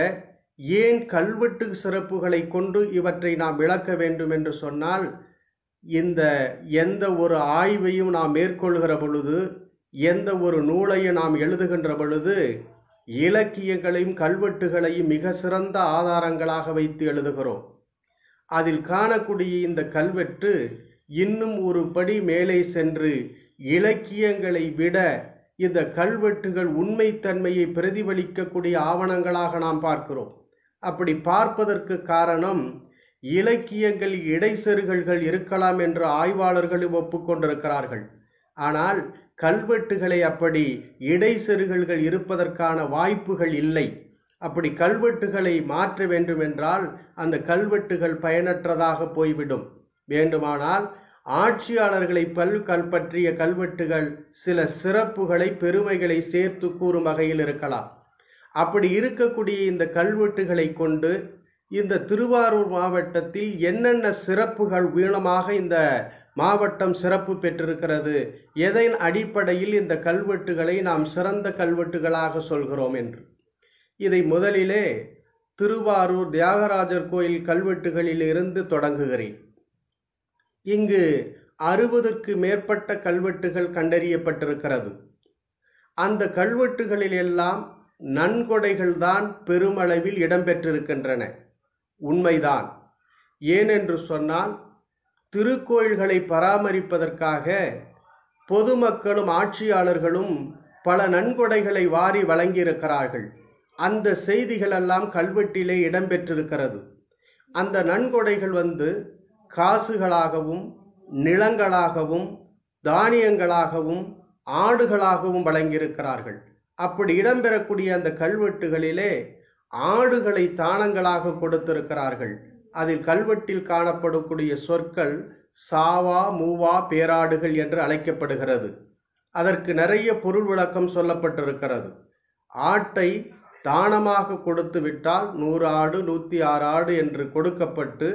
ஏன் கல்வெட்டு சிறப்புகளை கொண்டு இவற்றை நாம் விளக்க வேண்டும் என்று சொன்னால், இந்த எந்த ஒரு ஆய்வையும் நாம் மேற்கொள்கிற பொழுது, எந்த ஒரு நூலையும் நாம் எழுதுகின்ற பொழுது இலக்கியங்களையும் கல்வெட்டுகளையும் மிக சிறந்த ஆதாரங்களாக வைத்து எழுதுகிறோம். அதில் காணக்கூடிய இந்த கல்வெட்டு இன்னும் ஒரு படி மேலே சென்று இலக்கியங்களை விட இந்த கல்வெட்டுகள் உண்மைத்தன்மையை பிரதிபலிக்கக்கூடிய ஆவணங்களாக நாம் பார்க்கிறோம். அப்படி பார்ப்பதற்கு காரணம், இலக்கியங்கள் இடைச்செருகல்கள் இருக்கலாம் என்று ஆய்வாளர்களும் ஒப்புக்கொண்டிருக்கிறார்கள். ஆனால் கல்வெட்டுகளை அப்படி இடைச்செருகல்கள் இருப்பதற்கான வாய்ப்புகள் இல்லை. அப்படி கல்வெட்டுகளை மாற்ற வேண்டுமென்றால் அந்த கல்வெட்டுகள் பயனற்றதாக போய்விடும். வேண்டுமானால் ஆட்சியாளர்களை பற்றிய கல்வெட்டுகள் சில சிறப்புகளை, பெருமைகளை சேர்த்து கூறும் வகையில் இருக்கலாம். அப்படி இருக்கக்கூடிய இந்த கல்வெட்டுகளை கொண்டு இந்த திருவாரூர் மாவட்டத்தில் என்னென்ன சிறப்புகள் மூலமாக இந்த மாவட்டம் சிறப்பு பெற்றிருக்கிறது, எதன் அடிப்படையில் இந்த கல்வெட்டுகளை நாம் சிறந்த கல்வெட்டுகளாக சொல்கிறோம் என்று இதை முதலிலே திருவாரூர் தியாகராஜர் கோயில் கல்வெட்டுகளில் இருந்து தொடங்குகிறேன். இங்கு 60க்கு மேற்பட்ட கல்வெட்டுகள் கண்டறியப்பட்டிருக்கிறது. அந்த கல்வெட்டுகளில் எல்லாம் நன்கொடைகள் தான் பெருமளவில் இடம்பெற்றிருக்கின்றன. உண்மைதான். ஏனென்று சொன்னால், திருக்கோயில்களை பராமரிப்பதற்காக பொதுமக்களும் ஆட்சியாளர்களும் பல நன்கொடைகளை வாரி வழங்கியிருக்கிறார்கள். அந்த செய்திகளெல்லாம் கல்வெட்டிலே இடம்பெற்றிருக்கிறது. அந்த நன்கொடைகள் காசுகளாகவும் நிலங்களாகவும் தானியங்களாகவும் ஆடுகளாகவும் வழங்கியிருக்கிறார்கள். அப்படி இடம்பெறக்கூடிய அந்த கல்வெட்டுகளிலே ஆடுகளை தானங்களாக கொடுத்திருக்கிறார்கள். அதில் கல்வெட்டில் காணப்படக்கூடிய சொற்கள் சாவா மூவா பேராடுகள் என்று அழைக்கப்படுகிறது. அதற்கு நிறைய பொருள் விளக்கம் சொல்லப்பட்டிருக்கிறது. ஆட்டை தானமாக கொடுத்து விட்டால் 100 ஆடு 106 ஆடு என்று கொடுக்கப்பட்டு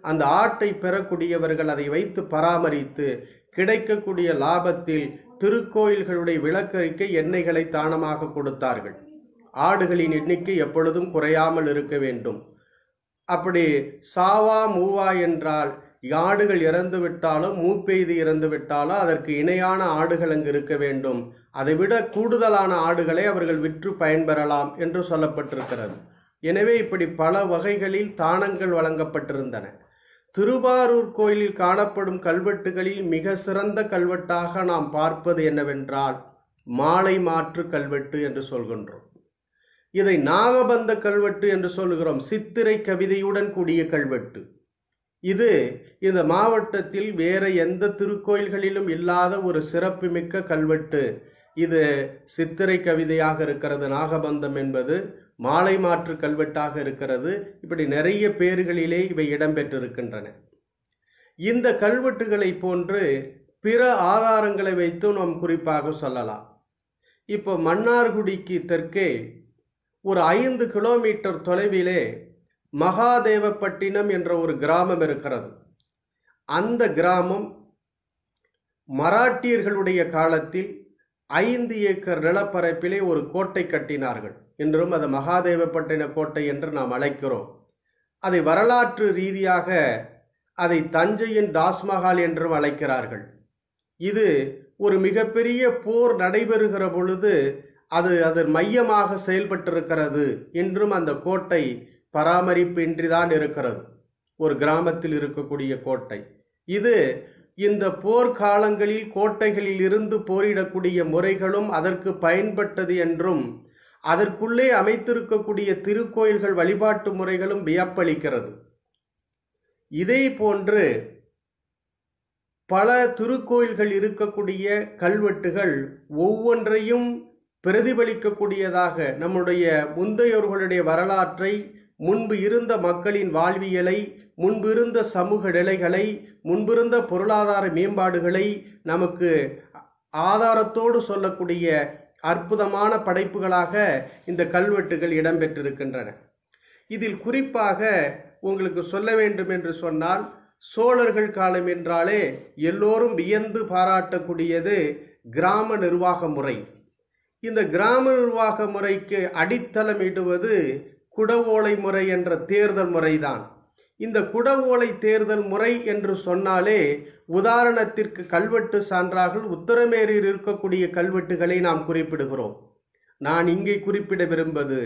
அந்த ஆட்டை பெறக்கூடியவர்கள் அதை வைத்து பராமரித்து கிடைக்கக்கூடிய லாபத்தில் திருக்கோயில்களுடைய விளக்கரிக்கை எண்ணெய்களை தானமாக கொடுத்தார்கள். ஆடுகளின் எண்ணிக்கை எப்பொழுதும் குறையாமல் இருக்க வேண்டும். அப்படி சாவா மூவா என்றால் ஆடுகள் இறந்து விட்டாலோ மூப்பெய்து இறந்து விட்டாலோ அதற்கு இணையான ஆடுகள் அங்கு இருக்க வேண்டும். அதைவிட கூடுதலான ஆடுகளை அவர்கள் விற்று பயன்பெறலாம் என்று சொல்லப்பட்டிருக்கிறது. எனவே இப்படி பல வகைகளில் தானங்கள் வழங்கப்பட்டிருந்தன. திருவாரூர் கோயிலில் காணப்படும் கல்வெட்டுகளில் மிக சிறந்த கல்வெட்டாக நாம் பார்ப்பது என்னவென்றால் மாலை மாற்று கல்வெட்டு என்று சொல்கின்றோம். இதை நாகபந்த கல்வெட்டு என்று சொல்கிறோம். சித்திரை கவிதையுடன் கூடிய கல்வெட்டு. இது இந்த மாவட்டத்தில் வேற எந்த திருக்கோயில்களிலும் இல்லாத ஒரு சிறப்புமிக்க கல்வெட்டு. இது சித்திரை கவிதையாக இருக்கிறது, நாகபந்தம் என்பது மாலை மாற்று கல்வெட்டாக இருக்கிறது. இப்படி நிறைய பேர்களிலே இவை இடம்பெற்றிருக்கின்றன. இந்த கல்வெட்டுகளை போன்று பிற ஆதாரங்களை வைத்து நாம் குறிப்பாக சொல்லலாம். இப்போ மன்னார்குடிக்கு தெற்கே ஒரு 5 கிலோமீட்டர் தொலைவிலே மகாதேவப்பட்டினம் என்ற ஒரு கிராமம் இருக்கிறது. அந்த கிராமம் மராட்டியர்களுடைய காலத்தில் 5 ஏக்கர் நிலப்பரப்பிலே ஒரு கோட்டை கட்டினார்கள். இன்றும் அது மகாதேவப்பட்டின கோட்டை என்று நாம் அழைக்கிறோம். அதை வரலாற்று ரீதியாக அதை தஞ்சையின் தாஸ்மஹால் என்றும் அழைக்கிறார்கள். இது ஒரு மிகப்பெரிய போர் நடைபெறுகிற பொழுது அது அதன் மையமாக செயல்பட்டிருக்கிறது. இன்றும் அந்த கோட்டை பராமரிப்பு இன்றிதான் இருக்கிறது. ஒரு கிராமத்தில் இருக்கக்கூடிய கோட்டை இது. இந்த போர்க்காலங்களில் கோட்டைகளில் இருந்து போரிடக்கூடிய முறைகளும் அதற்கு பயன்பட்டது என்றும் அதற்குள்ளே அமைத்திருக்கக்கூடிய திருக்கோயில்கள் வழிபாட்டு முறைகளும் வியப்பளிக்கிறது. இதே போன்று பல திருக்கோயில்கள் இருக்கக்கூடிய கல்வெட்டுகள் ஒவ்வொன்றையும் பிரதிபலிக்கக்கூடியதாக நம்முடைய முந்தையோர்களுடைய வரலாற்றை, முன்பு இருந்த மக்களின் வாழ்வியலை, முன்பு இருந்த சமூக நிலைகளை, முன்பிருந்த பொருளாதார மேம்பாடுகளை நமக்கு ஆதாரத்தோடு சொல்லக்கூடிய அற்புதமான படைப்புகளாக இந்த கல்வெட்டுகள் இடம்பெற்றிருக்கின்றன. இதில் குறிப்பாக உங்களுக்கு சொல்ல வேண்டும் என்று சொன்னால், சோழர்கள் காலம் என்றாலே எல்லோரும் வியந்து பாராட்டக்கூடியது கிராம நிர்வாக முறை. இந்த கிராம நிர்வாக முறைக்கு அடித்தளமிடுவது குடவோலை முறை என்ற தேர்தல் முறைதான். இந்த குடவோலை தேர்தல் முறை என்று சொன்னாலே உதாரணத்திற்கு கல்வெட்டு சான்றாக உத்தரமேரியில் இருக்கக்கூடிய கல்வெட்டுகளை நாம் குறிப்பிடுகிறோம். நான் இங்கே குறிப்பிட விரும்புவது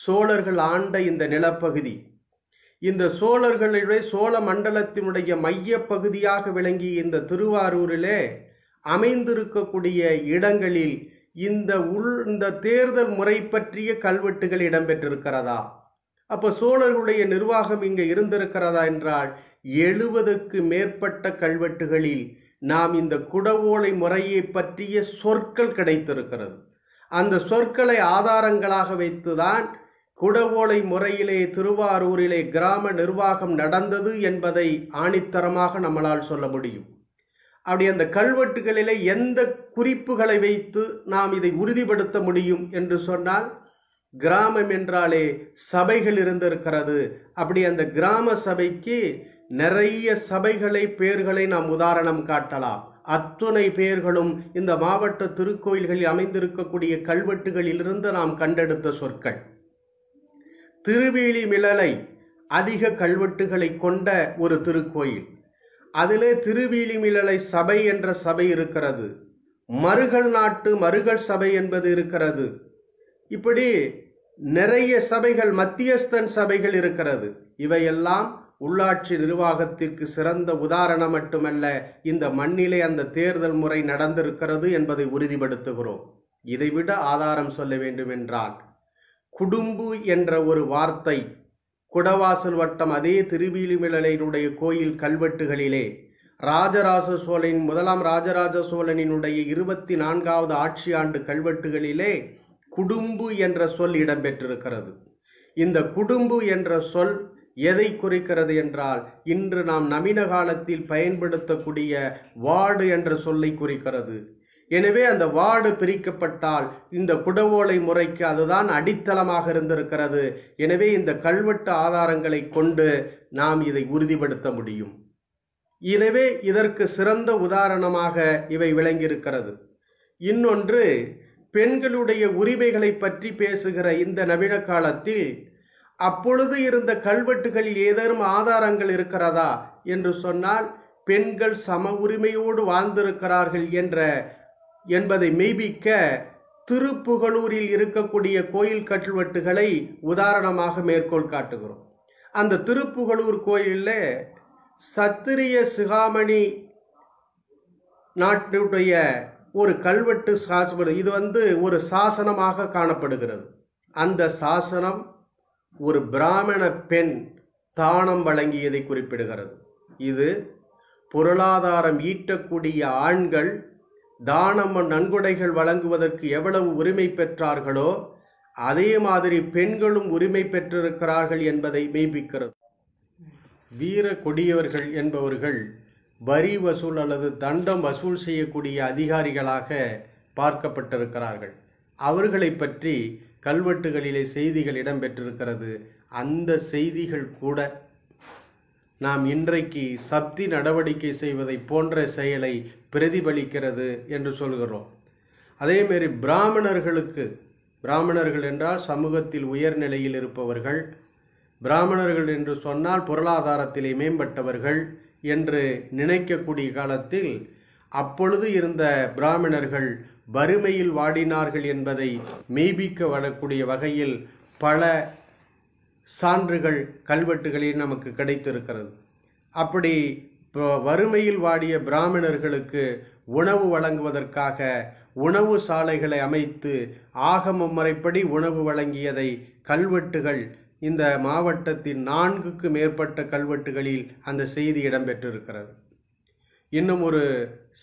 சோழர்கள் ஆண்ட இந்த நிலப்பகுதி. இந்த சோழர்களுடைய சோழ மண்டலத்தினுடைய மைய பகுதியாக விளங்கிய இந்த திருவாரூரிலே அமைந்திருக்கக்கூடிய இடங்களில் இந்த தேர்தல் முறை பற்றிய கல்வெட்டுகள் இடம்பெற்றிருக்கிறதா? அப்போ சோழர்களுடைய நிர்வாகம் இங்கே இருந்திருக்கிறதா என்றால் 70க்கு மேற்பட்ட கல்வெட்டுகளில் நாம் இந்த குடவோலை முறையை பற்றிய சொற்கள் கிடைத்திருக்கிறது. அந்த சொற்களை ஆதாரங்களாக வைத்துதான் குடவோலை முறையிலே திருவாரூரிலே கிராம நிர்வாகம் நடந்தது என்பதை ஆணித்தரமாக நம்மளால் சொல்ல முடியும். அப்படி அந்த கல்வெட்டுகளிலே எந்த குறிப்புகளை வைத்து நாம் இதை உறுதிப்படுத்த முடியும் என்று சொன்னால், கிராமம் என்றாலே சபைகள் இருந்திருக்கிறது. அப்படி அந்த கிராம சபைக்கு நிறைய பெயர்களை நாம் உதாரணம் காட்டலாம். அத்துணை பெயர்களும் இந்த மாவட்ட திருக்கோயில்களில் அமைந்திருக்கக்கூடிய கல்வெட்டுகளிலிருந்து நாம் கண்டெடுத்த சொற்கள். திருவேலிமிழலை அதிக கல்வெட்டுகளை கொண்ட ஒரு திருக்கோயில். அதிலே திருவேலிமிழலை சபை என்ற சபை இருக்கிறது. மருகல் நாட்டு மருகல் சபை என்பது இருக்கிறது. இப்படி நிறைய சபைகள், மத்தியஸ்தன் சபைகள் இருக்கிறது. இவையெல்லாம் உள்ளாட்சி நிர்வாகத்திற்கு சிறந்த உதாரணம் மட்டுமல்ல, இந்த மண்ணிலே அந்த தேர்தல் முறை நடந்திருக்கிறது என்பதை உறுதிப்படுத்துகிறோம். இதைவிட ஆதாரம் சொல்ல வேண்டும் என்றால், குடும்பு என்ற ஒரு வார்த்தை குடவாசல் வட்டம் அதே திருவேலிமிழலையினுடைய கோயில் கல்வெட்டுகளிலே ராஜராஜ சோழனின் முதலாம் ராஜராஜ சோழனினுடைய 24வது ஆட்சி ஆண்டு கல்வெட்டுகளிலே குடும்பு என்ற சொல் இடம்பெற்றிருக்கிறது. இந்த குடும்பு என்ற சொல் எதை குறிக்கிறது என்றால், இன்று நாம் நவீன காலத்தில் பயன்படுத்தக்கூடிய வார்டு என்ற சொல்லை குறிக்கிறது. எனவே அந்த வார்டு பிரிக்கப்பட்டால் இந்த குடவோலை முறைக்கு அதுதான் அடித்தளமாக இருந்திருக்கிறது. எனவே இந்த கல்வெட்டு ஆதாரங்களை கொண்டு நாம் இதை உறுதிப்படுத்த முடியும். எனவே இதற்கு சிறந்த உதாரணமாக இவை விளங்கியிருக்கிறது. இன்னொன்று, பெண்களுடைய உரிமைகளை பற்றி பேசுகிற இந்த நவீன காலத்தில் அப்பொழுது இருந்த கல்வெட்டுகளில் ஏதேனும் ஆதாரங்கள் இருக்கிறதா என்று சொன்னால், பெண்கள் சம உரிமையோடு வாழ்ந்திருக்கிறார்கள் என்பதை மெய்ப்பிக்க திருப்புகலூரில் இருக்கக்கூடிய கோயில் கல்வெட்டுகளை உதாரணமாக மேற்கோள் காட்டுகிறோம். அந்த திருப்புகலூர் கோயிலில் சத்திரிய சிகாமணி நாட்டுடைய ஒரு கல்வெட்டு சாசனம், இது ஒரு சாசனமாக காணப்படுகிறது. அந்த சாசனம் ஒரு பிராமண பெண் தானம் வழங்கியதை குறிப்பிடுகிறது. இது பொருளாதாரம் ஈட்டக்கூடிய ஆண்கள் தானம் நன்கொடைகள் வழங்குவதற்கு எவ்வளவு உரிமை பெற்றார்களோ அதே மாதிரி பெண்களும் உரிமை பெற்றிருக்கிறார்கள் என்பதை மெய்ப்பிக்கிறது. வீர கொடியவர்கள் என்பவர்கள் வரி வசூல் அல்லது தண்டம் வசூல் செய்யக்கூடிய அதிகாரிகளாக பார்க்கப்பட்டிருக்கிறார்கள். அவர்களை பற்றி கல்வெட்டுகளிலே செய்திகள் இடம்பெற்றிருக்கிறது. அந்த செய்திகள் கூட நாம் இன்றைக்கு சப்தி நடவடிக்கை செய்வதை போன்ற செயலை பிரதிபலிக்கிறது என்று சொல்கிறோம். அதேமாரி பிராமணர்கள் என்றால் சமூகத்தில் உயர்நிலையில் இருப்பவர்கள், பிராமணர்கள் என்று சொன்னால் பொருளாதாரத்திலே மேம்பட்டவர்கள் என்று நினைக்கக்கூடிய காலத்தில் அப்பொழுது இருந்த பிராமணர்கள் வறுமையில் வாடினார்கள் என்பதை மெய்ப்பிக்க வரக்கூடிய வகையில் பல சான்றுகள் கல்வெட்டுகளில் நமக்கு கிடைத்திருக்கிறது. அப்படி வறுமையில் வாடிய பிராமணர்களுக்கு உணவு வழங்குவதற்காக உணவு சாலைகளை அமைத்து ஆகம முறைப்படி உணவு வழங்கியதை கல்வெட்டுகள் இந்த மாவட்டத்தின் 4க்கு மேற்பட்ட கல்வெட்டுகளில் அந்த செய்தி இடம்பெற்றிருக்கிறது. இன்னும் ஒரு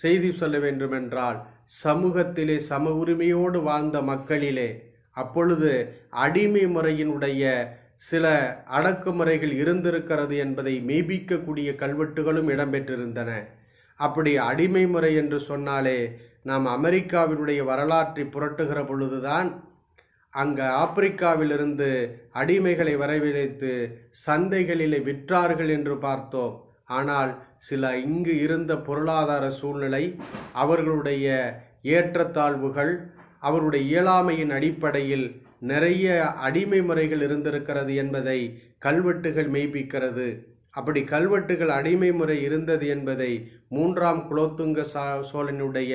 செய்தி சொல்ல வேண்டுமென்றால், சமூகத்திலே சம உரிமையோடு வாழ்ந்த மக்களிலே அப்பொழுது அடிமை முறையினுடைய சில அடக்குமுறைகள் இருந்திருக்கிறது என்பதை மெய்ப்பிக்கக்கூடிய கல்வெட்டுகளும் இடம்பெற்றிருந்தன. அப்படி அடிமை முறை என்று சொன்னாலே நாம் அமெரிக்காவினுடைய வரலாற்றை புரட்டுகிற பொழுதுதான் அங்கே ஆப்பிரிக்காவிலிருந்து அடிமைகளை வரவழைத்து சந்தைகளிலே விற்றார்கள் என்று பார்த்தோம். ஆனால் சில இங்கு இருந்த பொருளாதார சூழ்நிலை, அவர்களுடைய ஏற்றத்தாழ்வுகள், அவருடைய இயலாமையின் அடிப்படையில் நிறைய அடிமை முறைகள் இருந்திருக்கிறது என்பதை கல்வெட்டுகள் மெய்ப்பிக்கிறது. அப்படி கல்வெட்டுகள் அடிமை முறை இருந்தது என்பதை 3ஆம் குலோத்துங்க சோழனுடைய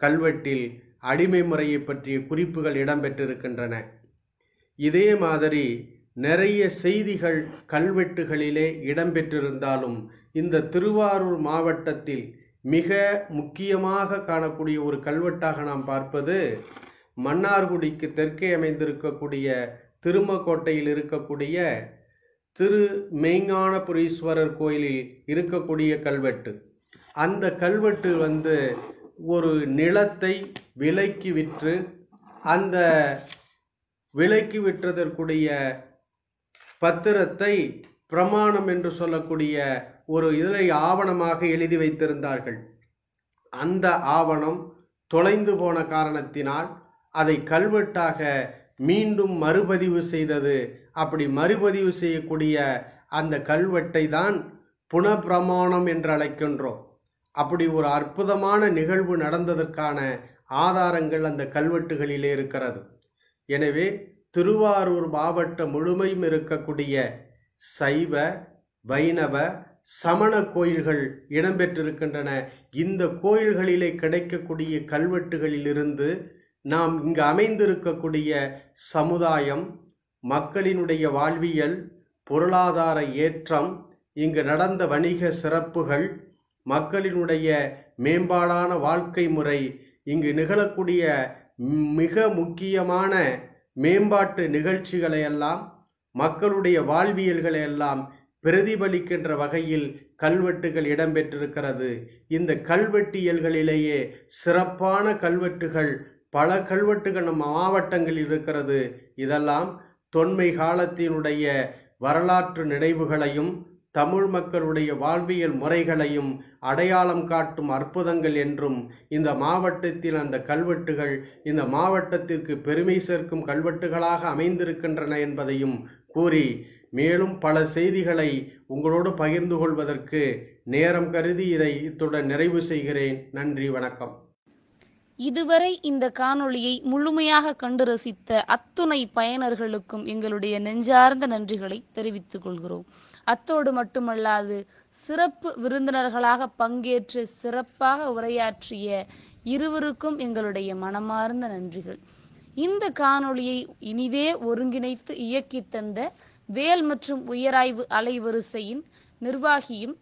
கல்வெட்டில் அடிமை முறையை பற்றிய குறிப்புகள் இடம்பெற்றிருக்கின்றன. இதே மாதிரி நிறைய செய்திகள் கல்வெட்டுகளிலே இடம்பெற்றிருந்தாலும் இந்த திருவாரூர் மாவட்டத்தில் மிக முக்கியமாக காணக்கூடிய ஒரு கல்வெட்டாக நாம் பார்ப்பது மன்னார்குடிக்கு தெற்கே அமைந்திருக்கக்கூடிய திருமக்கோட்டையில் இருக்கக்கூடிய திரு மெய்ஞானபுரீஸ்வரர் கோயிலில் இருக்கக்கூடிய கல்வெட்டு. அந்த கல்வெட்டு ஒரு நிலத்தை விலைக்கு விற்று அந்த விலைக்கு விற்றதற்குரிய பத்திரத்தை பிரமாணம் என்று சொல்லக்கூடிய ஒரு இதில் ஆவணமாக எழுதி வைத்திருந்தார்கள். அந்த ஆவணம் தொலைந்து போன காரணத்தினால் அதை கல்வெட்டாக மீண்டும் மறுபதிவு செய்தது. அப்படி மறுபதிவு செய்யக்கூடிய அந்த கல்வெட்டை தான் புனப்பிரமாணம் என்று அழைக்கின்றோம். அப்படி ஒரு அற்புதமான நிகழ்வு நடந்ததற்கான ஆதாரங்கள் அந்த கல்வெட்டுகளிலே இருக்கிறது. எனவே திருவாரூர் மாவட்டம் முழுமையும் இருக்கக்கூடிய சைவ, வைணவ, சமண கோயில்கள் இடம்பெற்றிருக்கின்றன. இந்த கோயில்களிலே கிடைக்கக்கூடிய கல்வெட்டுகளிலிருந்து நாம் இங்கு அமைந்திருக்கக்கூடிய சமுதாயம், மக்களினுடைய வாழ்வியல், பொருளாதார ஏற்றம், இங்கு நடந்த வணிக சிறப்புகள், மக்களினுடைய மேம்பாடான வாழ்க்கை முறை, இங்கு நிகழக்கூடிய மிக முக்கியமான மேம்பாட்டு நிகழ்ச்சிகளை எல்லாம், மக்களுடைய வாழ்வியல்களை எல்லாம் பிரதிபலிக்கின்ற வகையில் கல்வெட்டுகள் இடம்பெற்றிருக்கிறது. இந்த கல்வெட்டியல்களிலேயே சிறப்பான கல்வெட்டுகள், பல கல்வெட்டுகள் நம் மாவட்டங்களில் இருக்கிறது. இதெல்லாம் தொன்மை காலத்தினுடைய வரலாற்று நினைவுகளையும் தமிழ் மக்களுடைய வாழ்வியல் முறைகளையும் அடையாளம் காட்டும் அற்புதங்கள் என்றும் இந்த மாவட்டத்தில் அந்த கல்வெட்டுகள் இந்த மாவட்டத்திற்கு பெருமை சேர்க்கும் கல்வெட்டுகளாக அமைந்திருக்கின்றன என்பதையும் கூறி, மேலும் பல செய்திகளை உங்களோடு பகிர்ந்து கொள்வதற்கு நேரம் கருதி இதை இத்துடன் நிறைவு செய்கிறேன். நன்றி, வணக்கம்.
இதுவரை இந்த காணொளியை முழுமையாக கண்டு ரசித்த அத்துணை பயனர்களுக்கும் எங்களுடைய நெஞ்சார்ந்த நன்றிகளை தெரிவித்துக் கொள்கிறோம். அத்தோடு மட்டுமல்லாது சிறப்பு விருந்தினர்களாக பங்கேற்று சிறப்பாக உரையாற்றிய இருவருக்கும் எங்களுடைய மனமார்ந்த நன்றிகள். இந்த காணொளியை இனிதே ஒருங்கிணைத்து இயக்கி தந்த வேல் மற்றும் உயராய்வு அலைவரிசையின் நிர்வாகியும்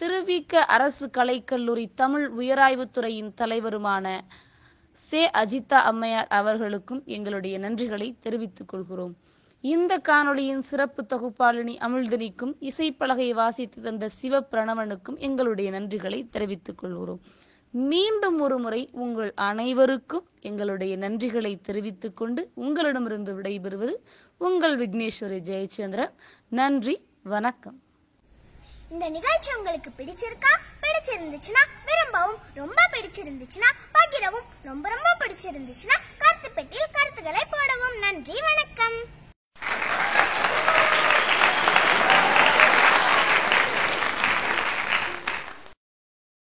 திருவிக அரசு கலைக்கல்லூரி தமிழ் உயராய்வுத்துறையின் தலைவருமான சே அஜிதா அம்மையார் அவர்களுக்கும் எங்களுடைய நன்றிகளை தெரிவித்துக் கொள்கிறோம். இந்த காணொளியின் சிறப்பு தொகுப்பாளினி அமிழ்தினிக்கும் இசைப்பலகை வாசித்து தந்த சிவ பிரணவனுக்கும் எங்களுடைய நன்றிகளை தெரிவித்துக் கொள்கிறோம். மீண்டும் ஒரு முறை உங்கள் அனைவருக்கும் எங்களுடைய நன்றிகளை தெரிவித்துக் கொண்டு உங்களிடமிருந்து விடைபெறுவது உங்கள் விக்னேஸ்வரி ஜெயச்சந்திரன். நன்றி, வணக்கம்.
இந்த நிகழ்ச்சி உங்களுக்கு பிடிச்சிருந்துச்சுன்னா விரும்பவும், ரொம்ப பிடிச்சிருந்துச்சுன்னா பகிரவும், ரொம்ப ரொம்ப பிடிச்சிருந்துச்சுன்னா கருத்து பெட்டியில் கருத்துக்களை போடவும். நன்றி.